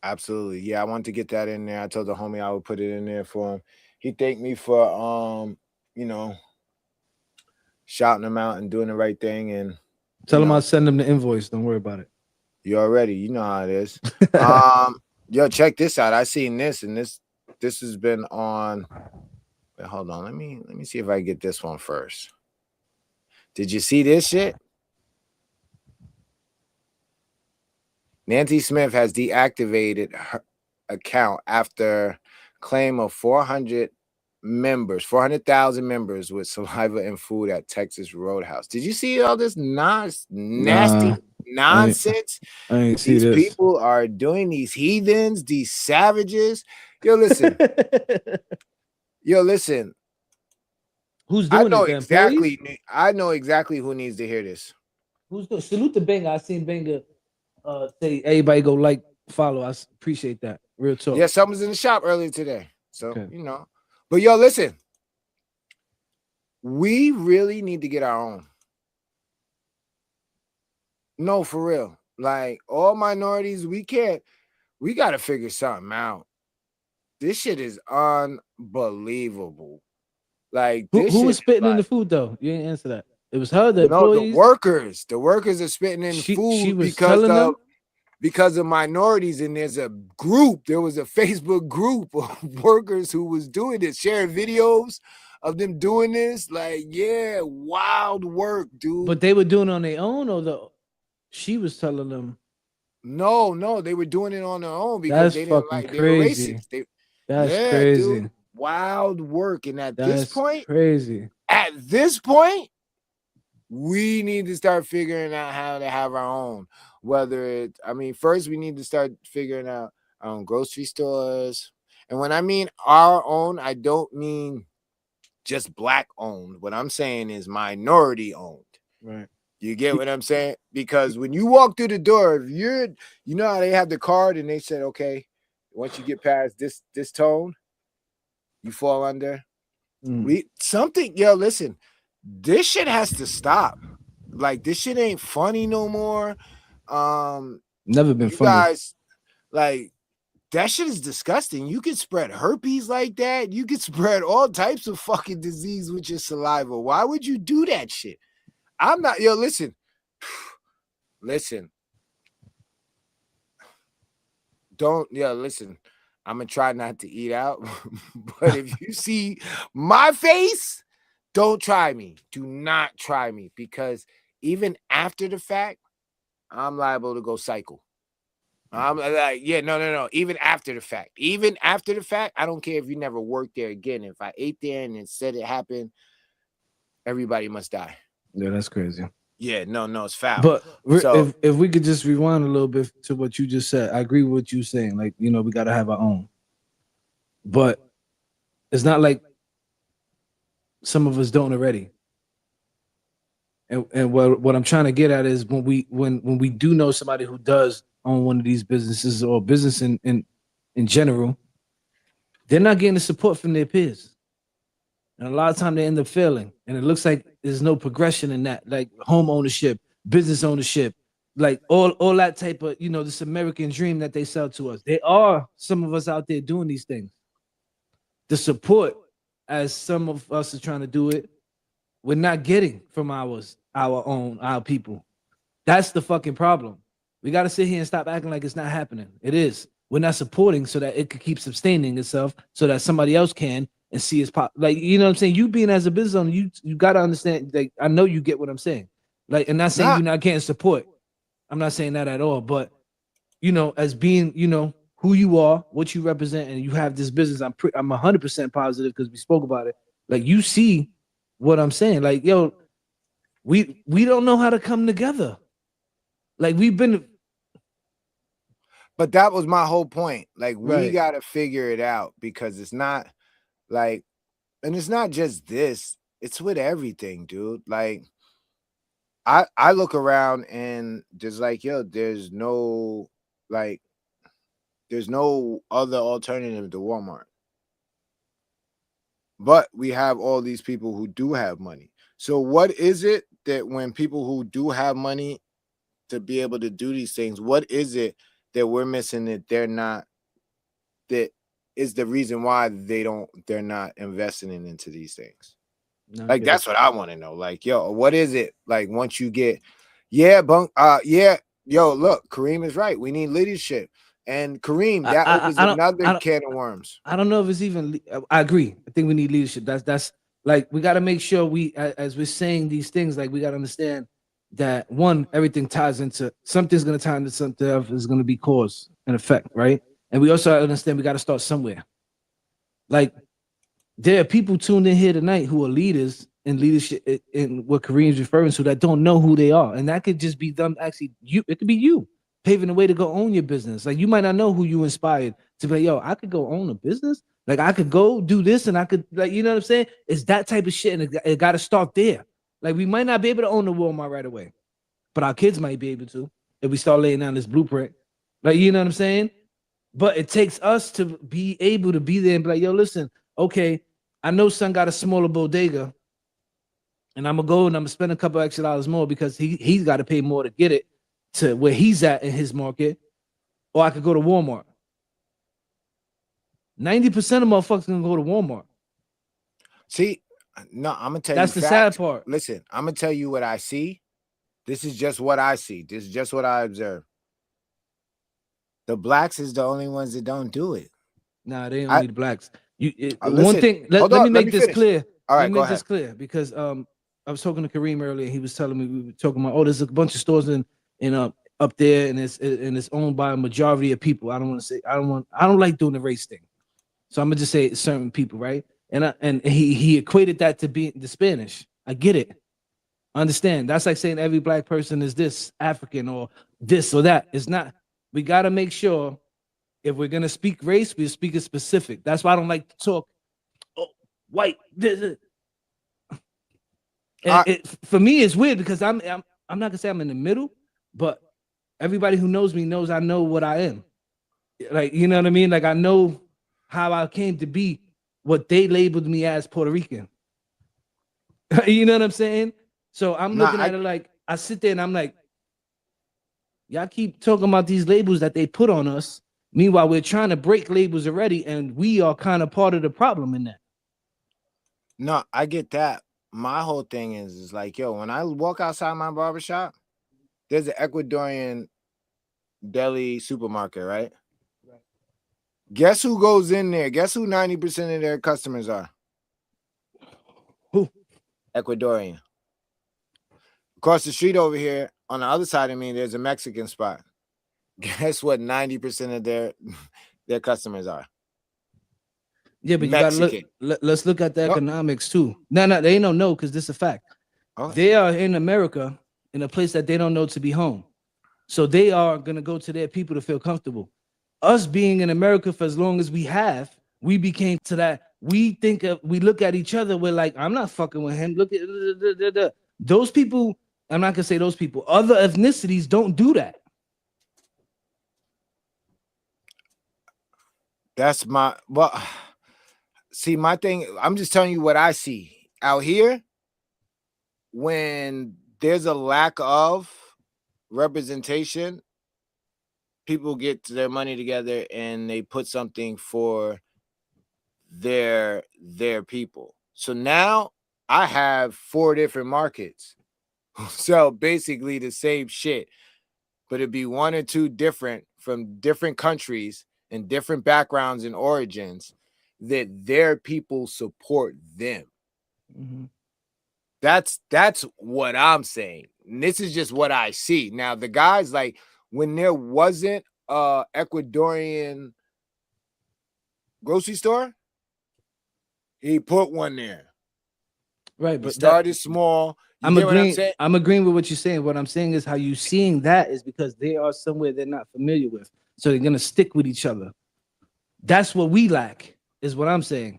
Absolutely. Yeah, I wanted to get that in there. I told the homie I would put it in there for him. He thanked me for you know, shouting him out and doing the right thing. And tell him I'll send him the invoice. Don't worry about it. You already, you know how it is. Yo, check this out. I seen this, and this has been on. Wait, hold on. Let me see if I get this one first. Did you see this shit? Nancy Smith has deactivated her account after claim of 400,000 members with saliva and food at Texas Roadhouse. Did you see all this nasty nonsense? I ain't see this. These people are doing, these heathens, these savages. Yo, listen. Who's doing I know exactly who needs to hear this. Who's doing? Salute to Benga. I seen Benga say everybody go like, follow. I appreciate that. Real talk. Yeah, someone's in the shop earlier today. So, you know. But yo, listen. We really need to get our own. No, for real. Like all minorities, we got to figure something out. This shit is unbelievable. Like who was spitting in the food though? You didn't answer that. It was her, the employees? The workers. The workers are spitting in food because of minorities. And there's a group. There was a Facebook group of workers who was doing this, sharing videos of them doing this. Like, yeah, wild work, dude. But they were doing it on their own, or she was telling them? No, they were doing it on their own because they didn't like. They were racist. That's Yeah, crazy. dude. Wild work. And at That's crazy. this point, we need to start figuring out how to have our own. Whether it, I mean, first we need to start figuring out our own grocery stores. And when I mean our own, I don't mean just black owned. What I'm saying is minority owned. Right. You get what I'm saying? Because when you walk through the door, if you're, you know how they have the card and they said, okay, once you get past this tone, you fall under. Listen, this shit has to stop. Like, this shit ain't funny no more. Never been you funny. guys, like, that shit is disgusting. You can spread herpes like that. You can spread all types of fucking disease with your saliva. Why would you do that shit? I'm not, listen. Listen. Listen. I'm going to try not to eat out. But if you see my face, don't try me. Do not try me. Because even after the fact, I'm liable to go psycho. I'm like, no. Even after the fact, I don't care if you never worked there again. If I ate there and it said it happened, everybody must die. Yeah, that's crazy. Yeah, no, it's foul. But So, if we could just rewind a little bit to what you just said, I agree with what you're saying. Like, we got to have our own. But it's not like some of us don't already. And what I'm trying to get at is when we do know somebody who does own one of these businesses or business in general, they're not getting the support from their peers. And a lot of time they end up failing. And it looks like there's no progression in that, like home ownership, business ownership, like all that type of, this American dream that they sell to us. There are some of us out there doing these things. The support, as some of us are trying to do it, we're not getting from our people. That's the fucking problem. We got to sit here and stop acting like it's not happening. It is. We're not supporting so that it could keep sustaining itself so that somebody else can and see its pop. Like, you know what I'm saying? You being as a business owner, you got to understand. Like, I know you get what I'm saying. Like, and not saying you're not getting support. I'm not saying that at all. But, as being, who you are, what you represent, and you have this business, I'm 100% positive because we spoke about it. Like, you see what I'm saying. Like, yo, we don't know how to come together. Like, but that was my whole point. Like, we Right. got to figure it out because it's not like, and it's not just this, it's with everything, dude. Like, I look around and just like, there's no other alternative to Walmart. But we have all these people who do have money. So what is it that when people who do have money to be able to do these things, what is it that we're missing that that is the reason why they're not investing into these things? Like, that's what I want to know. Like, what is it? Like, once you get, look, Kareem is right. We need leadership. And Kareem, that opens another can of worms. I don't know if it's even. I agree. I think we need leadership. That's like, we got to make sure as we're saying these things, like, we got to understand that one, everything ties into something's going to tie into something else. Is going to be cause and effect, right? And we also understand we got to start somewhere. Like, there are people tuned in here tonight who are leaders in leadership in what Kareem's referring to that don't know who they are, and that could just be them. Actually, it could be you paving the way to go own your business. Like, you might not know who you inspired to be like, yo, I could go own a business. Like, I could go do this and I could, like, you know what I'm saying? It's that type of shit. And it got to start there. Like, we might not be able to own the Walmart right away, but our kids might be able to if we start laying down this blueprint. Like, you know what I'm saying? But it takes us to be able to be there and be like, yo, listen, okay, I know son got a smaller bodega and I'm going to go and I'm going to spend a couple extra dollars more because he's got to pay more to get it to where he's at in his market, or I could go to Walmart. 90% of motherfuckers gonna go to Walmart. See, no, I'm gonna tell you. That's the sad part. Listen, I'm gonna tell you what I see. This is just what I see. This is just what I observe. The blacks is the only ones that don't do it. Nah, they don't need blacks. One thing. Let me make this clear. All right, let me make this clear because I was talking to Kareem earlier. He was telling me we were talking about there's a bunch of stores in up there and it's owned by a majority of people. I don't like doing the race thing. So I'm gonna just say certain people, right? And he equated that to being the Spanish. I get it. Understand? That's like saying every black person is this African or this or that. It's not. We gotta make sure if we're gonna speak race, we speak it specific. That's why I don't like to talk. Oh, white. And for me, it's weird because I'm not gonna say I'm in the middle, but everybody who knows me knows I know what I am. Like, you know what I mean? Like, I know how I came to be what they labeled me as Puerto Rican. You know what I'm saying? So I'm looking at it like I sit there and I'm like, y'all keep talking about these labels that they put on us. Meanwhile, we're trying to break labels already, and we are kind of part of the problem in that. No, I get that. My whole thing is like, yo, when I walk outside my barbershop, there's an Ecuadorian deli supermarket, right? Guess who goes in there? Guess who 90% of their customers are? Who? Ecuadorian. Across the street over here, on the other side of me, there's a Mexican spot. Guess what 90% of their customers are? Yeah, but Mexican. You gotta let's look at the economics too. No, they don't know because this is a fact. Okay. They are in America in a place that they don't know to be home. So they are gonna go to their people to feel comfortable. Us being in America for as long as we have, we became to that. We look at each other, we're like, I'm not fucking with him. Look at those people. I'm not gonna say those people. Other ethnicities don't do that. That's my see, my thing, I'm just telling you what I see out here. When there's a lack of representation, people get their money together and they put something for their people. So now I have 4 different markets. So basically the same shit, but it'd be 1 or 2 different from different countries and different backgrounds and origins that their people support them. Mm-hmm. That's what I'm saying. And this is just what I see. Now, the guys, like, when there wasn't a Ecuadorian grocery store, he put one there. Right, but he started small. I'm agreeing with what you're saying. What I'm saying is how you seeing that is because they are somewhere they're not familiar with. So they're gonna stick with each other. That's what we lack, is what I'm saying.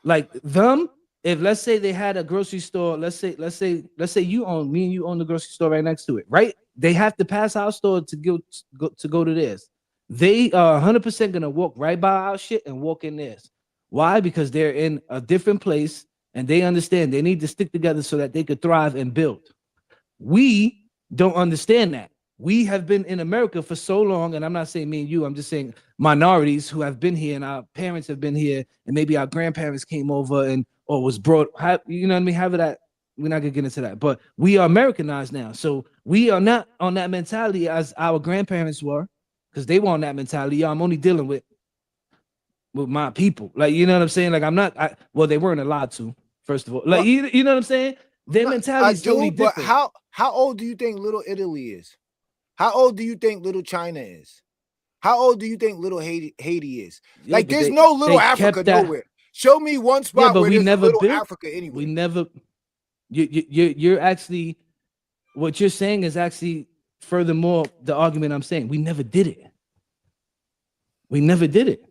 Like them, if let's say they had a grocery store, let's say you own me and you own the grocery store right next to it, right? They have to pass our store to go to theirs. They are 100% gonna walk right by our shit and walk in theirs. Why? Because they're in a different place and they understand they need to stick together so that they could thrive and build. We don't understand that. We have been in America for so long, and I'm not saying me and you, I'm just saying minorities who have been here and our parents have been here, and maybe our grandparents came over or was brought, you know what I mean? However that, we're not gonna get into that, but we are Americanized now. So we are not on that mentality as our grandparents were, because they were on that mentality. I'm only dealing with my people. Like, you know what I'm saying? Like, I'm not, well, they weren't allowed to, first of all. Like, you know what I'm saying? Their mentality is totally different. But how old do you think Little Italy is? How old do you think Little China is? How old do you think Little Haiti is? Yeah, like, there's no Little Africa nowhere. Show me one spot where there's Little Africa anywhere. We never. You're actually, what you're saying is actually furthermore the argument I'm saying. We never did it. We never did it.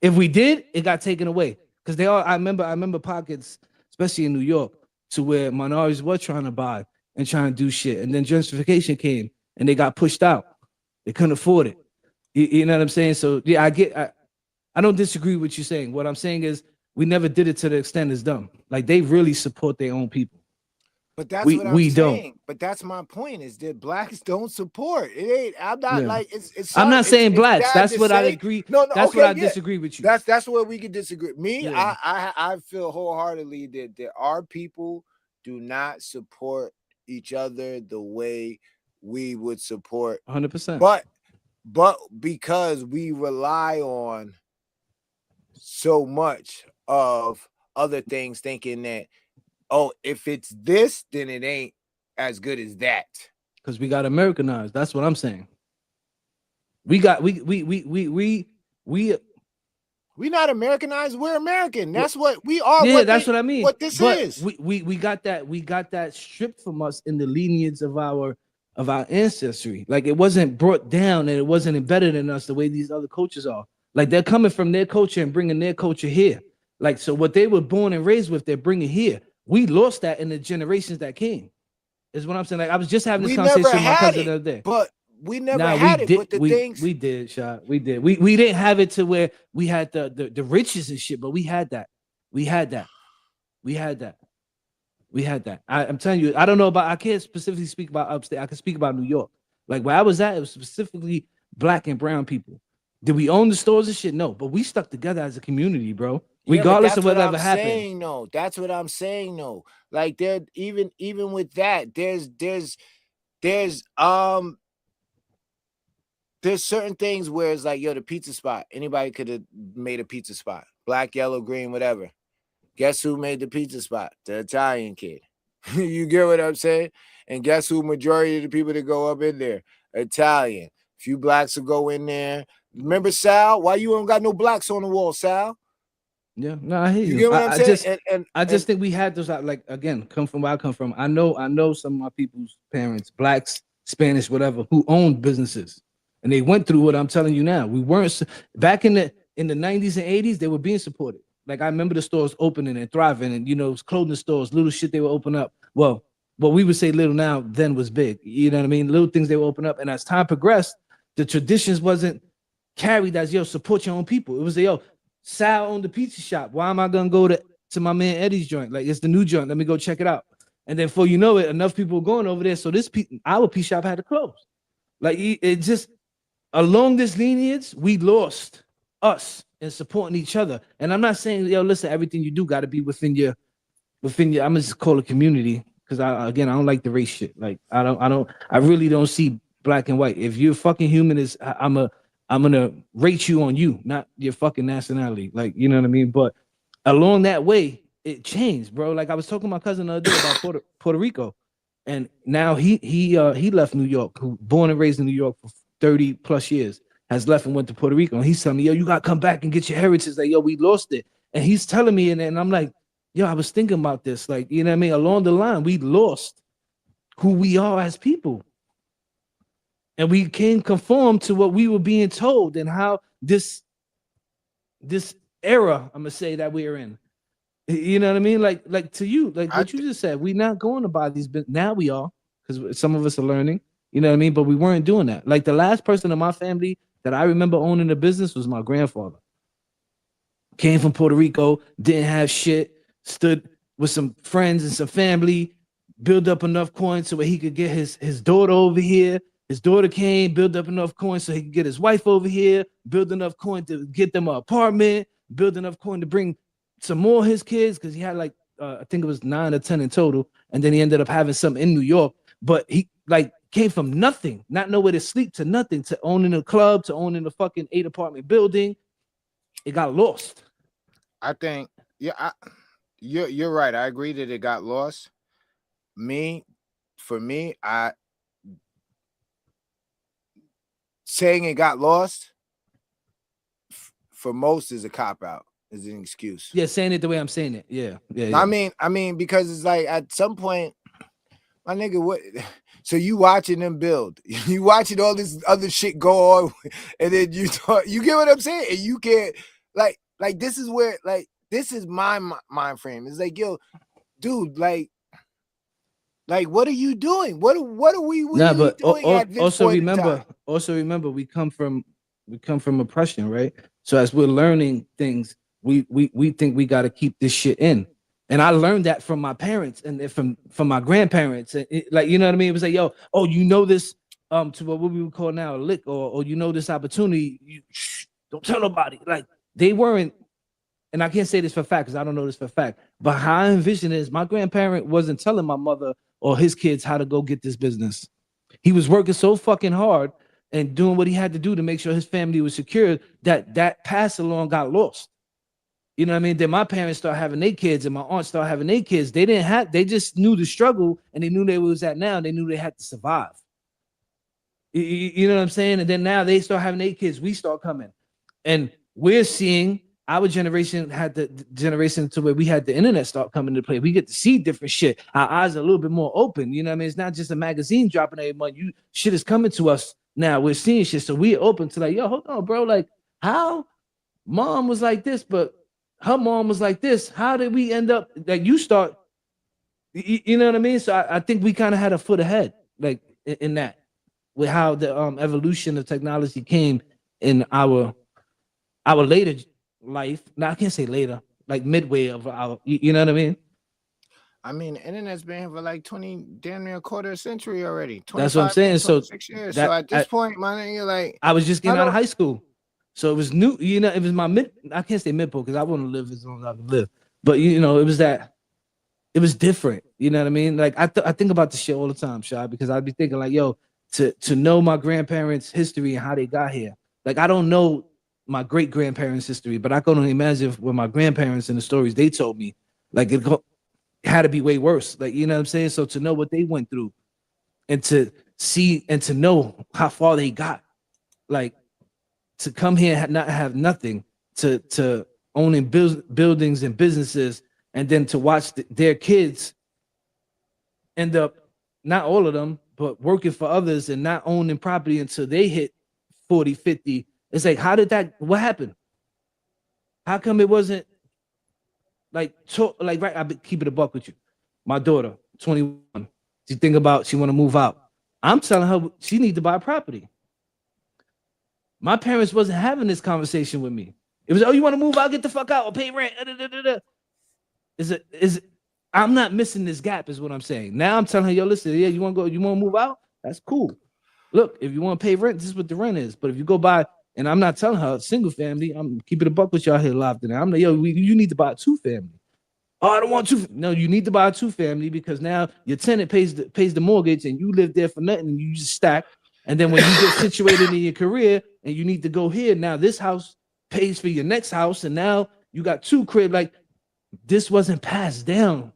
If we did, it got taken away because they all. I remember pockets, especially in New York, to where minorities were trying to buy and trying to do shit, and then gentrification came. And they got pushed out. They couldn't afford it. You know what I'm saying? So yeah, I don't disagree with what you're saying. What I'm saying is we never did it to the extent it's done. Like, they really support their own people. But that's what I'm saying. But that's my point, is that blacks don't support. It ain't. I'm not like it's. I'm not saying blacks. That's what I agree. No, that's what I disagree with you. That's where we can disagree. Me, I feel wholeheartedly that our people do not support each other the way we would support 100%. But because we rely on so much of other things, thinking that, oh, if it's this, then it ain't as good as that. Because we got Americanized. That's what I'm saying. We We're not Americanized. We're American. That's what we are. Yeah, that's what I mean. What this but is. We got that stripped from us in the lineage of our ancestry. Like it wasn't brought down and it wasn't embedded in us the way these other cultures are. Like they're coming from their culture and bringing their culture here. Like so, what they were born and raised with, they're bringing here. We lost that in the generations that came. Is what I'm saying. Like I was just having this conversation with my cousin the other day. But we never had it. But the things we did, Shot. We did. We didn't have it to where we had the riches and shit, but we had that. We had that. I'm telling you, I don't know about. I can't specifically speak about upstate. I can speak about New York. Like where I was at, it was specifically black and brown people. Did we own the stores and shit? No, but we stuck together as a community, bro. Regardless of whatever happened. No, that's what I'm saying. No, like there, even with that, there's certain things where it's like, yo, the pizza spot. Anybody could have made a pizza spot, black, yellow, green, whatever. Guess who made the pizza spot? The Italian kid. You get what I'm saying? And guess who? Majority of the people that go up in there, Italian. Few blacks will go in there. Remember Sal? Why you don't got no blacks on the wall, Sal? Yeah, no, I hear you. You get what I'm saying? I just think we had those. Like again, come from where I come from. I know some of my people's parents, blacks, Spanish, whatever, who owned businesses, and they went through what I'm telling you now. We weren't back in the 90s and 80s. They were being supported. Like I remember the stores opening and thriving, and clothing stores, little shit they would open up. Well, what we would say little now then was big. You know what I mean? Little things they would open up, and as time progressed, the traditions wasn't carried as support your own people. It was Sal owned the pizza shop. Why am I gonna go to my man Eddie's joint? Like it's the new joint. Let me go check it out. And then before you know it, enough people were going over there. So our pizza shop had to close. Like it just along this lineage, we lost us and supporting each other. And I'm not saying, listen, everything you do got to be within your. I'm gonna just call it community because I don't like the race shit. Like I really don't see black and white. If you're fucking human, I'm gonna rate you on you, not your fucking nationality. Like, you know what I mean? But along that way, it changed, bro. Like I was talking to my cousin the other day about Puerto Rico, and now he left New York, who born and raised in New York for 30 plus years, has left and went to Puerto Rico. And he's telling me, you gotta come back and get your heritage. Like, we lost it. And he's telling me, and I'm like, I was thinking about this. Like, you know what I mean? Along the line, we lost who we are as people. And we can't conform to what we were being told and how this era, I'm gonna say, that we're in. You know what I mean? Like to you, like what you just said, we're not going to buy these, but now we are, because some of us are learning, you know what I mean? But we weren't doing that. Like the last person in my family that I remember owning a business was my grandfather. Came from Puerto Rico, didn't have shit, stood with some friends and some family, built up enough coins so that he could get his daughter over here. His daughter came, built up enough coins so he could get his wife over here, build enough coin to get them an apartment, build enough coin to bring some more of his kids, because he had like, I think it was 9 or 10 in total. And then he ended up having some in New York. But he like came from nothing, not nowhere to sleep, to nothing, to owning a club, to owning a fucking 8 apartment building. It got lost. I think, you're right. I agree that it got lost. For me, saying it got lost for most is a cop out, is an excuse. Yeah, saying it the way I'm saying it. Yeah. I mean, because it's like at some point, my nigga, what? So you watching them build, you watching all this other shit go on, and then you get what I'm saying, and you can't like this is where this is my mind frame. It's like, yo, dude, like what are you doing? What are we really doing at this point in time? Also remember, we come from oppression, right? So as we're learning things, we think we got to keep this shit in. And I learned that from my parents and from my grandparents. And like, you know what I mean? It was like, this to what we would call now a lick, or this opportunity, don't tell nobody. Like they weren't, and I can't say this for fact because I don't know this for fact, but how I envision it is my grandparent wasn't telling my mother or his kids how to go get this business. He was working so fucking hard and doing what he had to do to make sure his family was secure that pass along got lost. You know what I mean? Then my parents started having their kids and my aunt started having their kids. They just knew the struggle and they knew they was at now. And they knew they had to survive. You know what I'm saying? And then now they start having their kids. We start coming and we're seeing our generation had the generation to where we had the internet start coming into play. We get to see different shit. Our eyes are a little bit more open. You know what I mean? It's not just a magazine dropping every month. Shit is coming to us now. We're seeing shit. So we're open to like, yo, hold on, bro. Like, how mom was like this, but her mom was like this. How did we end up like you start? You know what I mean? So I think we kind of had a foot ahead, like in that, with how the evolution of technology came in our later life. Now I can't say later, like midway of our, you know what I mean? I mean, the internet's been here for like 20, damn near a quarter of a century already. That's what I'm saying. So 26 years. that So at this point, my nigga, like I was just getting out of high school. So it was new, you know, it was my I can't say midpool because I want to live as long as I can live. But you know, it was different. You know what I mean? Like I think about this shit all the time, Shy, because I'd be thinking like, yo, to know my grandparents' history and how they got here. Like I don't know my great grandparents' history, but I can only imagine with my grandparents and the stories they told me, like it had to be way worse. Like, you know what I'm saying? So to know what they went through and to see and to know how far they got, like to come here and not have nothing, to owning buildings and businesses, and then to watch their kids end up, not all of them, but working for others and not owning property until they hit 40, 50. It's like, what happened? How come it wasn't like right? I keep it a buck with you. My daughter, 21, she want to move out. I'm telling her she needs to buy property. My parents wasn't having this conversation with me. It was, oh, you want to move out? Get the fuck out or pay rent. I'm not missing this gap, is what I'm saying. Now I'm telling her, yo, listen, yeah, you want to move out? That's cool. Look, if you want to pay rent, this is what the rent is. But if you go buy, and I'm not telling her single family, I'm keeping a buck with y'all here live tonight. I'm like, yo, you need to buy a 2-family. Oh, I don't want 2. No, you need to buy a 2-family because now your tenant pays the mortgage and you live there for nothing and you just stack. And then when you get situated in your career and you need to go here, now this house pays for your next house, and now you got 2 crib. Like this wasn't passed down.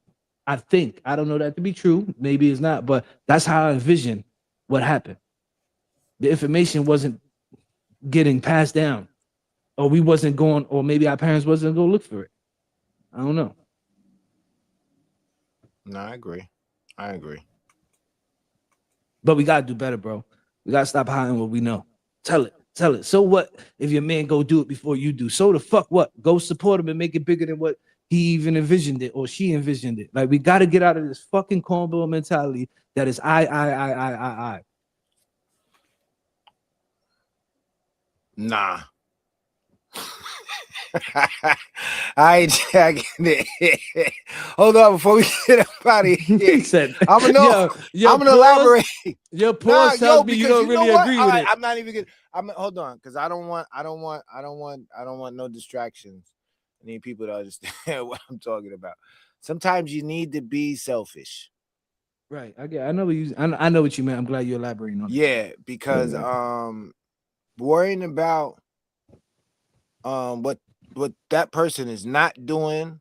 I think I don't know that to be true. Maybe it's not, but that's how I envision what happened. The information wasn't getting passed down, or we wasn't going, or maybe our parents wasn't going to look for it. I don't know. No, I agree. But we gotta do better, bro. We gotta stop hiding what we know. Tell it. So what if your man go do it before you do? So the fuck what? Go support him and make it bigger than what he even envisioned it or she envisioned it. Like we gotta get out of this fucking cornball mentality that is I. Nah. I ain't jacking it. Hold on before we get up out of here. I'm gonna elaborate. Your pause tells me you don't really agree with it. I'm not even gonna. Hold on, because I don't want no distractions. I need people to understand what I'm talking about. Sometimes you need to be selfish. Right. I know what you meant. I'm glad you're elaborating on it. Yeah, because worrying about what that person is not doing,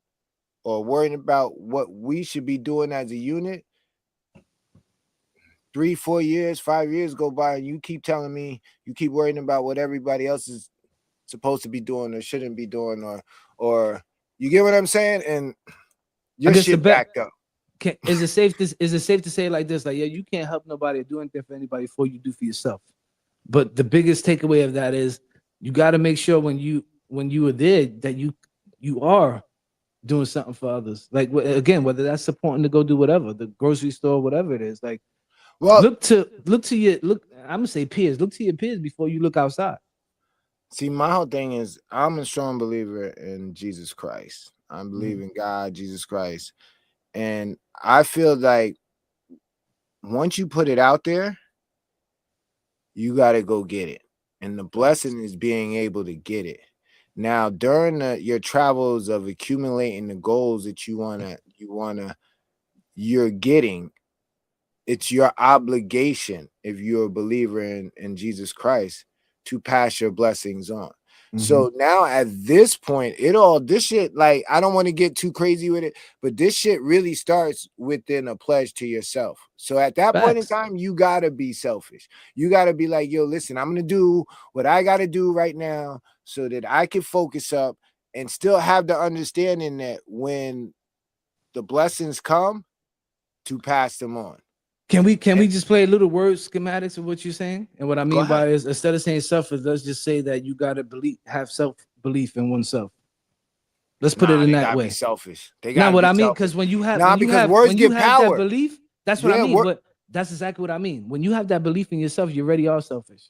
or worrying about what we should be doing as a unit, 3, 4 years, 5 years go by, and you keep telling me you keep worrying about what everybody else is supposed to be doing or shouldn't be doing, or you get what I'm saying, and your shit backed up. Is it safe to say it like this? Like, yeah, you can't help nobody or do anything for anybody before you do for yourself. But the biggest takeaway of that is you got to make sure when you are there that you are doing something for others. Like again, whether that's supporting to go do whatever, the grocery store, whatever it is. Like, well, look to your I'm gonna say peers. Look to your peers before you look outside. See, my whole thing is I'm a strong believer in Jesus Christ. I believe in God, Jesus Christ. And I feel like once you put it out there, you got to go get it. And the blessing is being able to get it. Now, during your travels of accumulating the goals that you're getting, it's your obligation, if you're a believer in Jesus Christ, to pass your blessings on. So now at this point, this shit, like, I don't want to get too crazy with it, but this shit really starts within a pledge to yourself. So at that point in time, you got to be selfish. You got to be like, yo, listen, I'm going to do what I got to do right now so that I can focus up and still have the understanding that when the blessings come, to pass them on. Can we just play a little word schematics of what you're saying? And what I Go mean by ahead. is instead of saying selfish, let's just say that you gotta have self-belief in oneself. Let's put it Nah, in they that gotta be way. selfish. They Now gotta what be I mean, selfish. because when you have Nah, because words when you give have that power. belief, that's what I Yeah, mean. But that's exactly what I mean. When you have that belief in yourself, you already are selfish.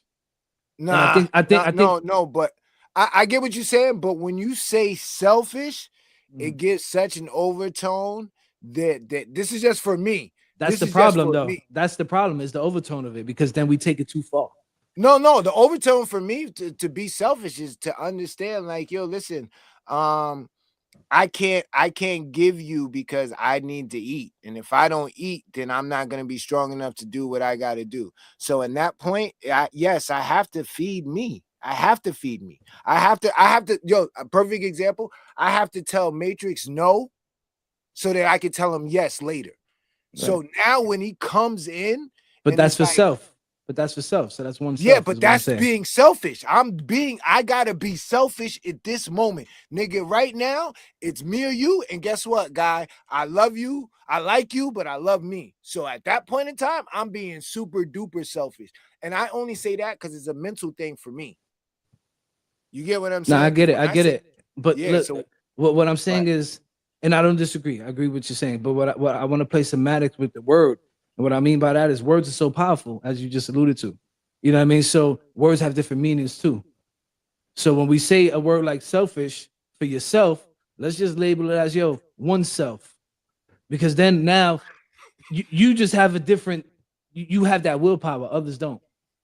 And Nah, I think no, but I get what you're saying, but when you say selfish, it gives such an overtone that this is just for me. that's This the is just problem, for though. me. That's the problem, is the overtone of it, because then we take it too far. No, the overtone for me to be selfish is to understand, like, yo, listen, I can't give you because I need to eat. And if I don't eat, then I'm not going to be strong enough to do what I got to do. So in that point, yes, I have to feed me. I have to feed me. I have to, yo, a perfect example. I have to tell Matrix no so that I can tell him yes later. Right. So now when he comes in, but that's for self. But that's for self. So that's one self. Yeah, but that's being selfish. I gotta be selfish at this moment. Nigga, right now, it's me or you. And guess what, guy? I love you. I like you, but I love me. So at that point in time, I'm being super duper selfish. And I only say that because it's a mental thing for me. You get what I'm saying? No, I get it. I get it. But yeah, look, so what I'm saying is, and I don't disagree. I agree with what you're saying. But what I want to play semantics with the word. And what I mean by that is words are so powerful, as you just alluded to. You know what I mean? So words have different meanings too. So when we say a word like selfish for yourself, let's just label it as oneself. Because then now you just have a different, you have that willpower, others don't.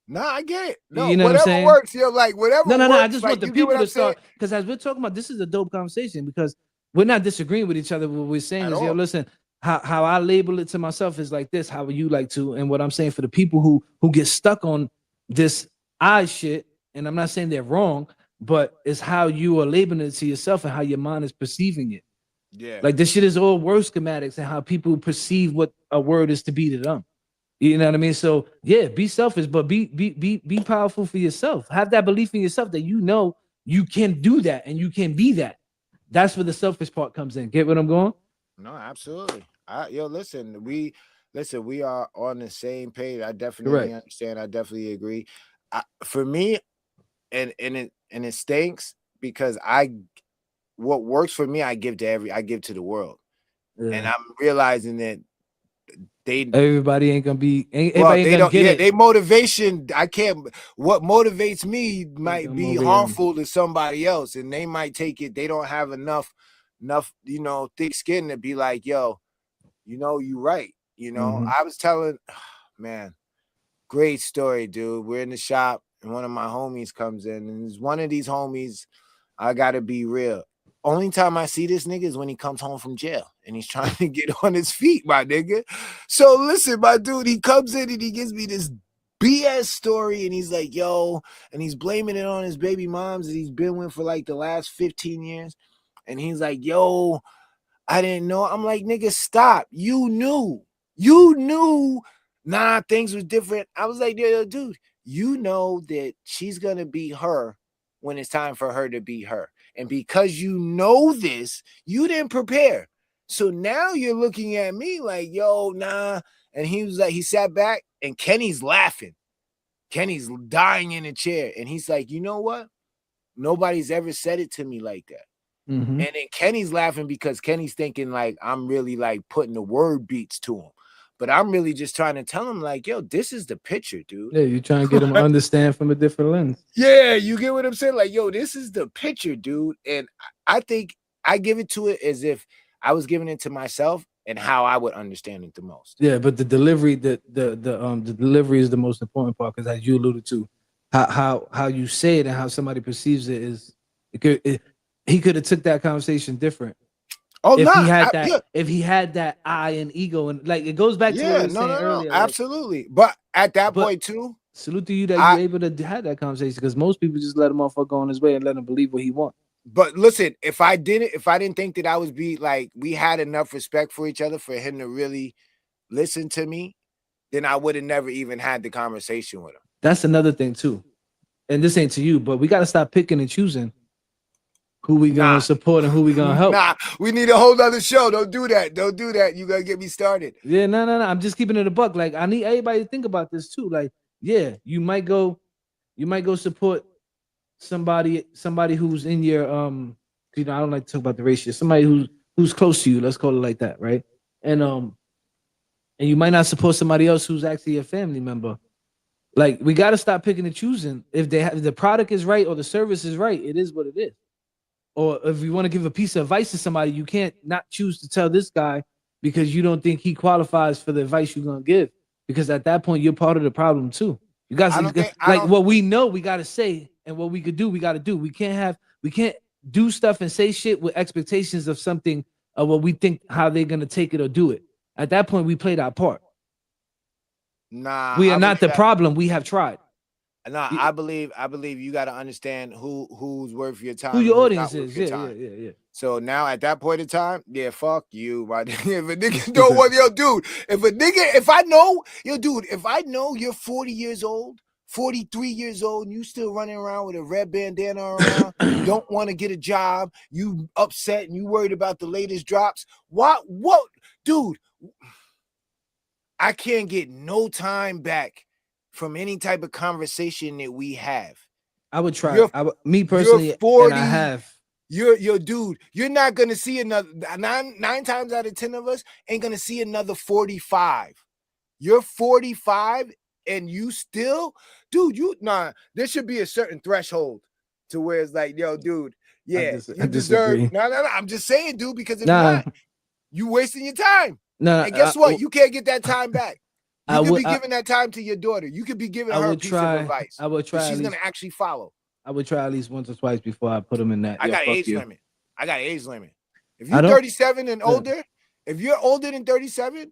Nah, I get it. No, you know what I'm whatever saying? works, yo, like whatever No. works. I just want the people to start, because as we're talking about, this is a dope conversation because we're not disagreeing with each other. What we're saying is, listen, how I label it to myself is like this. How would you like to? And what I'm saying for the people who get stuck on this I shit, and I'm not saying they're wrong, but it's how you are labeling it to yourself and how your mind is perceiving it. Yeah, like this shit is all word schematics and how people perceive what a word is to be to them. You know what I mean? So yeah, be selfish, but be powerful for yourself. Have that belief in yourself that you know you can do that and you can be that. That's where the selfish part comes in. Get what I'm going? No, absolutely. Listen, we are on the same page. I definitely understand. I definitely agree. For me, and it stinks because what works for me, I give to the world, and I'm realizing that everybody ain't gonna be. They motivation. I can't. What motivates me might be harmful to somebody else, and they might take it. They don't have enough, thick skin to be like, yo, you right. I was telling, man, great story, dude. We're in the shop, and one of my homies comes in, and it's one of these homies. I gotta be real. Only time I see this nigga is when he comes home from jail and he's trying to get on his feet, my nigga. So listen, my dude, he comes in and he gives me this BS story and he's like, yo, and he's blaming it on his baby moms that he's been with for like the last 15 years. And he's like, yo, I didn't know. I'm like, nigga, stop. You knew. Nah, things was different. I was like, yo, dude, you know that she's going to be her when it's time for her to be her. And because you know this, you didn't prepare. So now you're looking at me like, yo, nah. And he was like, he sat back and Kenny's laughing. Kenny's dying in a chair. And he's like, you know what? Nobody's ever said it to me like that. And then Kenny's laughing because Kenny's thinking like I'm really like putting the word beats to him. But I'm really just trying to tell him like, yo, this is the picture, dude. Yeah, you're trying to get him to understand from a different lens. Yeah, you get what I'm saying? Like, yo, this is the picture, dude. And I think I give it to it as if I was giving it to myself and how I would understand it the most. Yeah, but the delivery, the delivery is the most important part because as you alluded to, how you say it and how somebody perceives it is he could have took that conversation different. Oh, if he had that I and ego and like it goes back to what I was saying earlier. Absolutely. Like, but at that point too, salute to you that you're able to have that conversation because most people just let him motherfucker go on his way and let him believe what he wants. But listen, if I didn't think that I was we had enough respect for each other for him to really listen to me, then I would have never even had the conversation with him. That's another thing too. And this ain't to you, but we got to stop picking and choosing who we gonna support and who we gonna help. Nah, we need a whole other show. Don't do that. Don't do that. You gotta get me started. Yeah, no. I'm just keeping it a buck. Like, I need everybody to think about this too. Like, yeah, you might go support somebody who's in your I don't like to talk about the race shit. Somebody who's close to you. Let's call it like that, right? And you might not support somebody else who's actually a family member. Like, we got to stop picking and choosing. If the product is right or the service is right, it is what it is. Or if you want to give a piece of advice to somebody, you can't not choose to tell this guy because you don't think he qualifies for the advice you're gonna give. Because at that point, you're part of the problem too. You guys what we know, we gotta say, and what we could do, we gotta do. We can't do stuff and say shit with expectations of something of what we think how they're gonna take it or do it. At that point, we played our part. Nah, we are not the problem. We have tried. Nah, I believe you got to understand who's worth your time. Who your audience is. Yeah. So now at that point in time, yeah, fuck you. Right? If a nigga know what, yo, dude, if I know you're 40 years old, 43 years old, and you still running around with a red bandana around, you don't want to get a job, you upset and you worried about the latest drops. What, dude? I can't get no time back from any type of conversation that we have. I would try. Me personally, 40, and I have. You're dude. You're not gonna see another nine times out of 10 of us ain't gonna see another 45. You're 45 and you still, dude. There should be a certain threshold to where it's like, yo, dude, yeah, you deserve. No. I'm just saying, dude, because if not, you wasting your time. And guess what? You can't get that time back. You could be giving that time to your daughter. You could be giving her a piece of advice. I would try. She's gonna actually follow. I would try at least once or twice before I put them in that. I got an age limit. If you're 37 and older, if you're older than 37,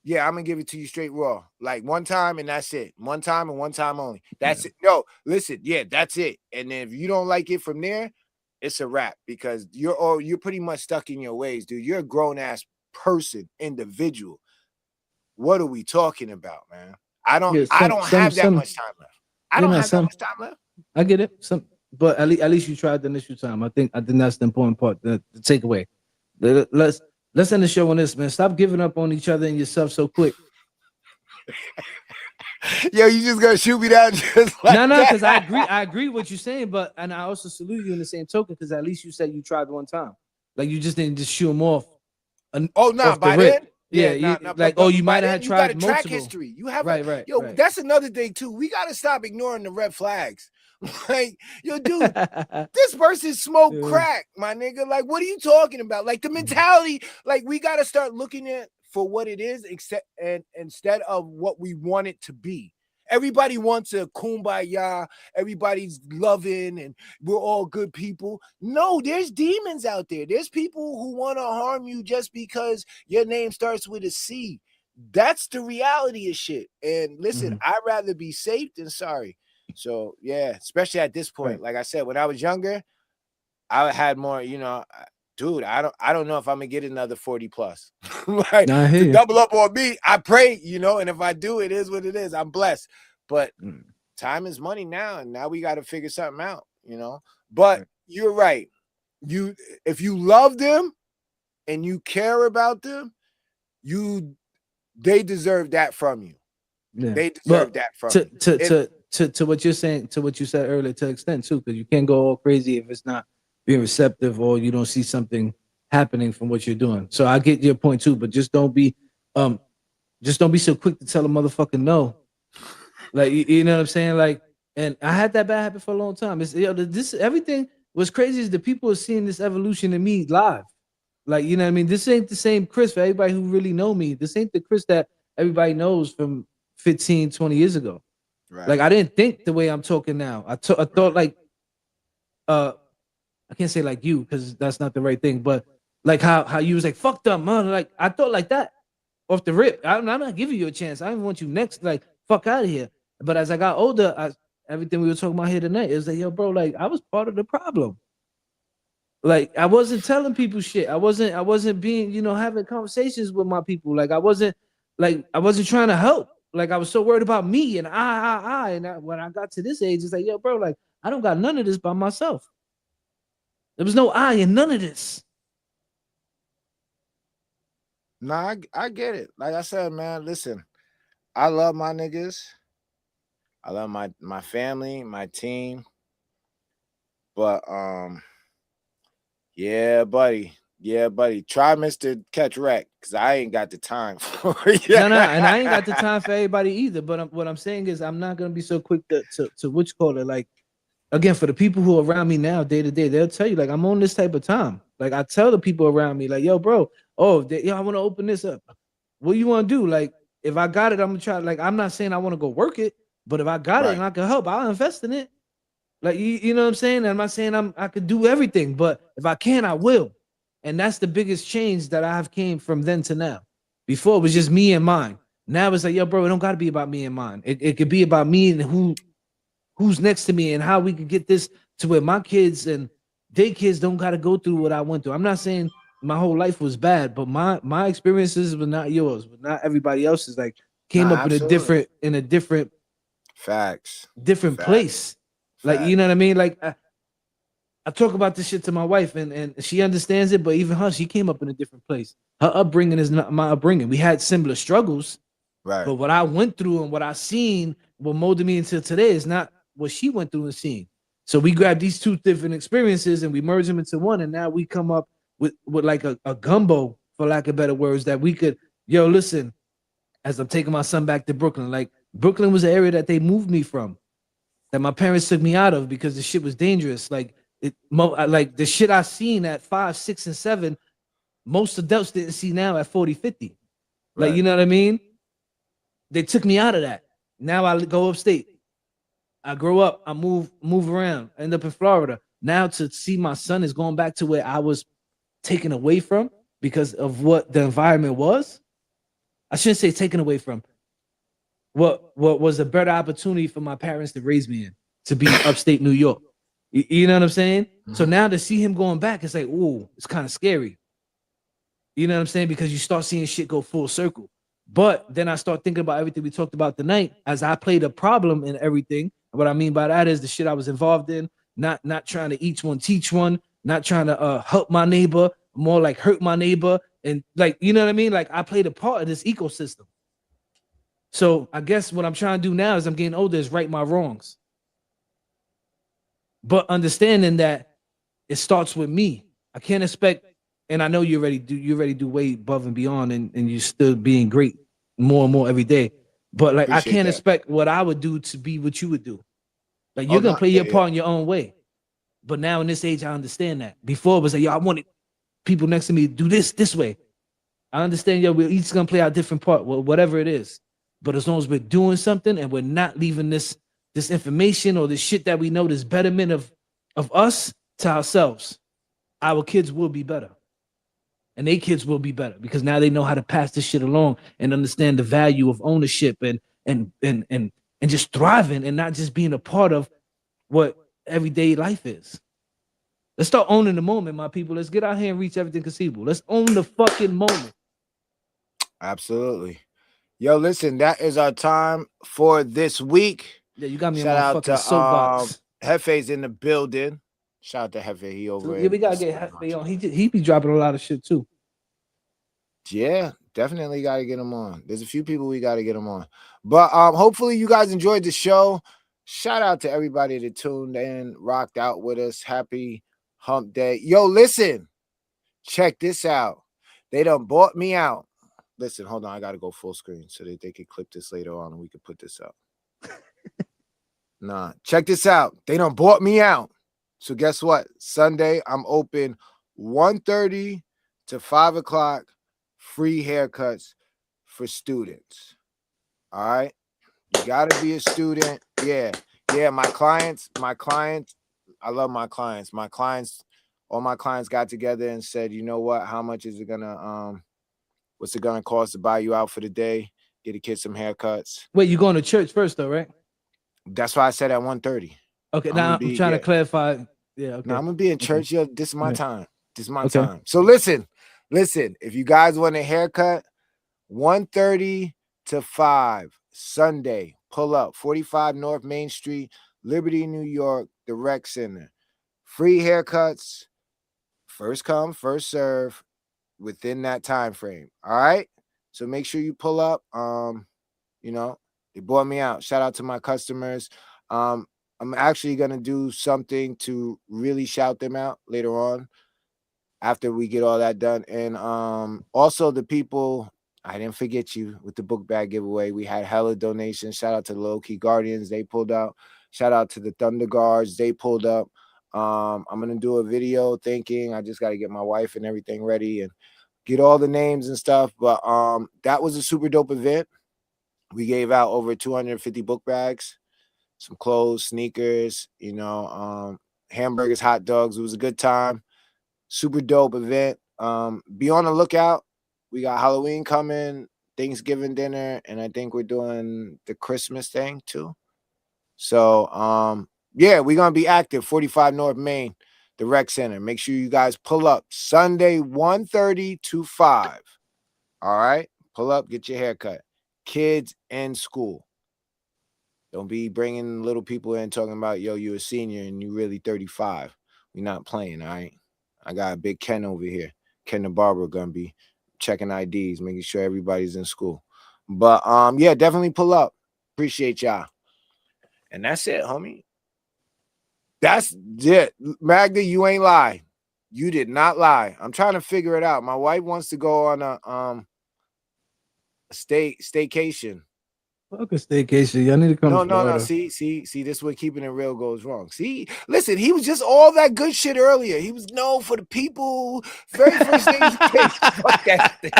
yeah, I'm gonna give it to you straight raw. Like one time and that's it. One time and one time only. That's it. No, listen, yeah, that's it. And then if you don't like it from there, it's a wrap because you're pretty much stuck in your ways, dude. You're a grown ass person, individual. What are we talking about, man? I don't have that much time left. I don't have that much time left. I get it. But at least you tried the initial time. I think that's the important part, the takeaway. Let's end the show on this, man. Stop giving up on each other and yourself so quick. Yo, you just gonna shoot me down just like no, because I agree with what you're saying, and I also salute you in the same token because at least you said you tried one time. Like you just didn't just shoot them off. By then. Yeah, you might have tried multiple. Track history. You have right. That's another thing too. We gotta stop ignoring the red flags. Like, yo, dude, this person smoked crack, my nigga. Like, what are you talking about? Like the mentality. Like, we gotta start looking at for what it is, instead of what we want it to be. Everybody wants a kumbaya. Everybody's loving and we're all good people. No, there's demons out there. There's people who want to harm you just because your name starts with a C. That's the reality of shit. And listen, I'd rather be safe than sorry. So yeah, especially at this point. Like I said, when I was younger, I had more, dude, I don't know if I'm gonna get another 40 plus. Like to double up on me, I pray, and if I do, it is what it is. I'm blessed. But time is money now, and now we got to figure something out, But you're right. If you love them and you care about them, they deserve that from you. Yeah. They deserve that from you. To what you're saying, to what you said earlier, to extent too, because you can't go all crazy if it's not being receptive or you don't see something happening from what you're doing. So I get your point too, but just don't be so quick to tell a motherfucker no. Like you know what I'm saying? Like, and I had that bad habit for a long time. This everything was crazy is the people are seeing this evolution in me live. Like, you know what I mean? This ain't the same Chris for everybody who really know me. This ain't the Chris that everybody knows from 15, 20 years ago. Right. Like, I didn't think the way I'm talking now. I thought like, I can't say like you because that's not the right thing, but like how you was like, fuck them, man. Like, I thought like that off the rip. I'm not giving you a chance. I don't want you next. Like, fuck out of here. But as I got older, everything we were talking about here tonight is like, yo, bro, like I was part of the problem. Like I wasn't telling people shit. I wasn't being, having conversations with my people. Like I wasn't trying to help. Like I was so worried about me and I. And when I got to this age, it's like, yo, bro, like I don't got none of this by myself. There was no I in none of this. Nah, I get it. Like I said, man, listen, I love my niggas. I love my family, my team. But yeah, buddy. Yeah, buddy. Try Mr. Catch Wreck, because I ain't got the time for it. No, and I ain't got the time for everybody either. But what I'm saying is, I'm not gonna be so quick to what you call it. Like, again, for the people who are around me now, day to day, they'll tell you, like, I'm on this type of time. Like, I tell the people around me, like, yo, bro, yo, I want to open this up. What you want to do? Like, if I got it, I'm gonna try. Like, I'm not saying I want to go work it, but if I got it Right. and I can help, I'll invest in it. Like, you know what I'm saying? I'm not saying I could do everything, but if I can, I will. And that's the biggest change that I have came from then to now. Before it was just me and mine. Now it's like, yo, bro, it don't gotta be about me and mine. It could be about me and who's next to me and how we could get this to where my kids and their kids don't gotta go through what I went through. I'm not saying my whole life was bad, but my experiences were not yours, but not everybody else's. Like, came Nah, up absolutely. in a different Facts. place. Like, you know what I mean? Like, I talk about this shit to my wife, and she understands it, but even her, she came up in a different place. Her upbringing is not my upbringing. We had similar struggles, Right. but what I went through and what I seen, what molded me into today, is not what she went through and seen. So we grabbed these two different experiences and we merged them into one, and now we come up with like a gumbo, for lack of better words, that we could, yo, listen, as I'm taking my son back to Brooklyn, like, Brooklyn was the area that they moved me from, that my parents took me out of because the shit was dangerous. Like, like the shit I seen at 5, 6, and 7, most adults didn't see now at 40, 50. Like, Right. you know what I mean? They took me out of that. Now I go upstate. I grow up, I move around, I end up in Florida. Now to see my son is going back to where I was taken away from because of what the environment was. I shouldn't say taken away from. What was a better opportunity for my parents to raise me in, to be upstate New York. You know what I'm saying? So now to see him going back, it's like, ooh, it's kind of scary. You know what I'm saying? Because you start seeing shit go full circle. But then I start thinking about everything we talked about tonight as I played a problem in everything. What I mean by that is the shit I was involved in, not trying to each one teach one, not trying to help my neighbor, more like hurt my neighbor. And, like, you know what I mean? Like, I played a part of this ecosystem. So I guess what I'm trying to do now as I'm getting older is right my wrongs. But understanding that it starts with me. I can't expect, and I know you already do way above and beyond, and you're still being great more and more every day. But, like, Appreciate I can't that. expect what I would do to be what you would do. Like, you're gonna play your part in your own way. But now in this age, I understand that. Before it was like, yo, I wanted people next to me to do this way. I understand, yo, we're each gonna play our different part, whatever it is. But as long as we're doing something and we're not leaving this information or this shit that we know, this betterment of us to ourselves, our kids will be better. And their kids will be better because now they know how to pass this shit along and understand the value of ownership and just thriving and not just being a part of what everyday life is. Let's start owning the moment, my people. Let's get out here and reach everything conceivable. Let's own the fucking moment. Absolutely. Yo, listen, that is our time for this week. Yeah, you got me Shout on my out fucking to soapbox. Hefe's in the building. Shout out to Hefe. He over Yeah, we gotta get Hefe on. He be dropping a lot of shit too. Yeah, definitely got to get him on. There's a few people we got to get him on. But hopefully you guys enjoyed the show. Shout out to everybody that tuned in, rocked out with us. Happy hump day. Yo, listen. Check this out. They done bought me out. Listen, hold on. I got to go full screen so that they could clip this later on and we could put this up. Nah, check this out. They done bought me out. So guess what? Sunday, I'm open 1:30 to 5 o'clock. Free haircuts for students. All right. You got to be a student. Yeah. My clients, I love my clients. All my clients got together and said, you know what? How much is it gonna what's it gonna cost to buy you out for the day? Get a kid some haircuts. Wait, you going to church first though, right? That's why I said at 1:30. Okay, now I'm trying to clarify. Yeah, okay. Now I'm gonna be in church. Yo, this is my time. This is my Okay. time. So listen, if you guys want a haircut, 1:30 to 5 Sunday, pull up 45 North Main Street, Liberty, New York, the Rec Center. Free haircuts, first come, first serve within that time frame. All right. So make sure you pull up. You know, they bought me out. Shout out to my customers. I'm actually gonna do something to really shout them out later on after we get all that done. And also the people, I didn't forget you with the book bag giveaway. We had hella donations. Shout out to the Low Key Guardians, they pulled out. Shout out to the Thunder Guards, they pulled up. I'm gonna do a video thinking. I just gotta get my wife and everything ready and get all the names and stuff. But that was a super dope event. We gave out over 250 book bags, some clothes, sneakers, you know, hamburgers, hot dogs. It was a good time. Super dope event. Be on the lookout. We got Halloween coming, Thanksgiving dinner, and I think we're doing the Christmas thing too. So yeah, we're gonna be active. 45 North Main, the Rec Center. Make sure you guys pull up Sunday 1:30 to 5. All right, pull up, get your haircut. Kids in school. Don't be bringing little people in talking about, yo, you're a senior and you really 35. We're not playing, all right? I got a big Ken over here. Ken the barber gonna be checking IDs, making sure everybody's in school. But yeah, definitely pull up. Appreciate y'all. And that's it, homie. That's it. Magda, you ain't lie. You did not lie. I'm trying to figure it out. My wife wants to go on a staycation. Fuck a staycation. Y'all need to come to No. Florida. See, this is where keeping it real goes wrong. See, listen, he was just all that good shit earlier. He was known for the people. Very first thing he did. Fuck that thing.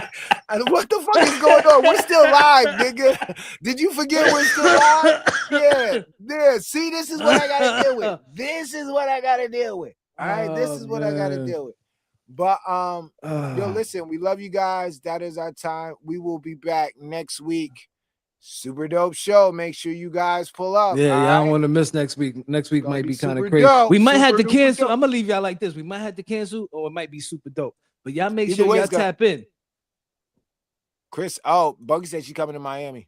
And what the fuck is going on? We're still live, nigga. Did you forget we're still live? Yeah. See, this is what I gotta deal with. This is what I gotta deal with. All right, this is what I gotta deal with. But yo, listen, we love you guys. That is our time. We will be back next week. Super dope show. Make sure you guys pull up. Yeah, y'all don't want to miss next week. Next week might be kind of crazy. Dope. We might have to Super cancel. dope. I'm gonna leave y'all like this. We might have to cancel, or it might be super dope. But y'all make Either sure way, y'all it's got- tap in. Chris, Buggy said she's coming to Miami.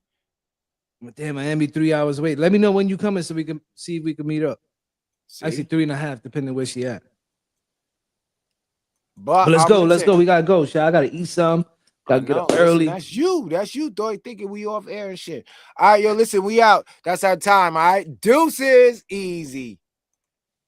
But damn, Miami 3 hours away. Let me know when you coming so we can see if we can meet up. See? Actually, 3.5, depending where she at. But let's go. listen, We gotta go. Shit, I gotta eat some. Gotta get up early. Listen, that's you. Dog, thinking we off air and shit. All right, yo, listen, we out. That's our time. All right, deuces, easy.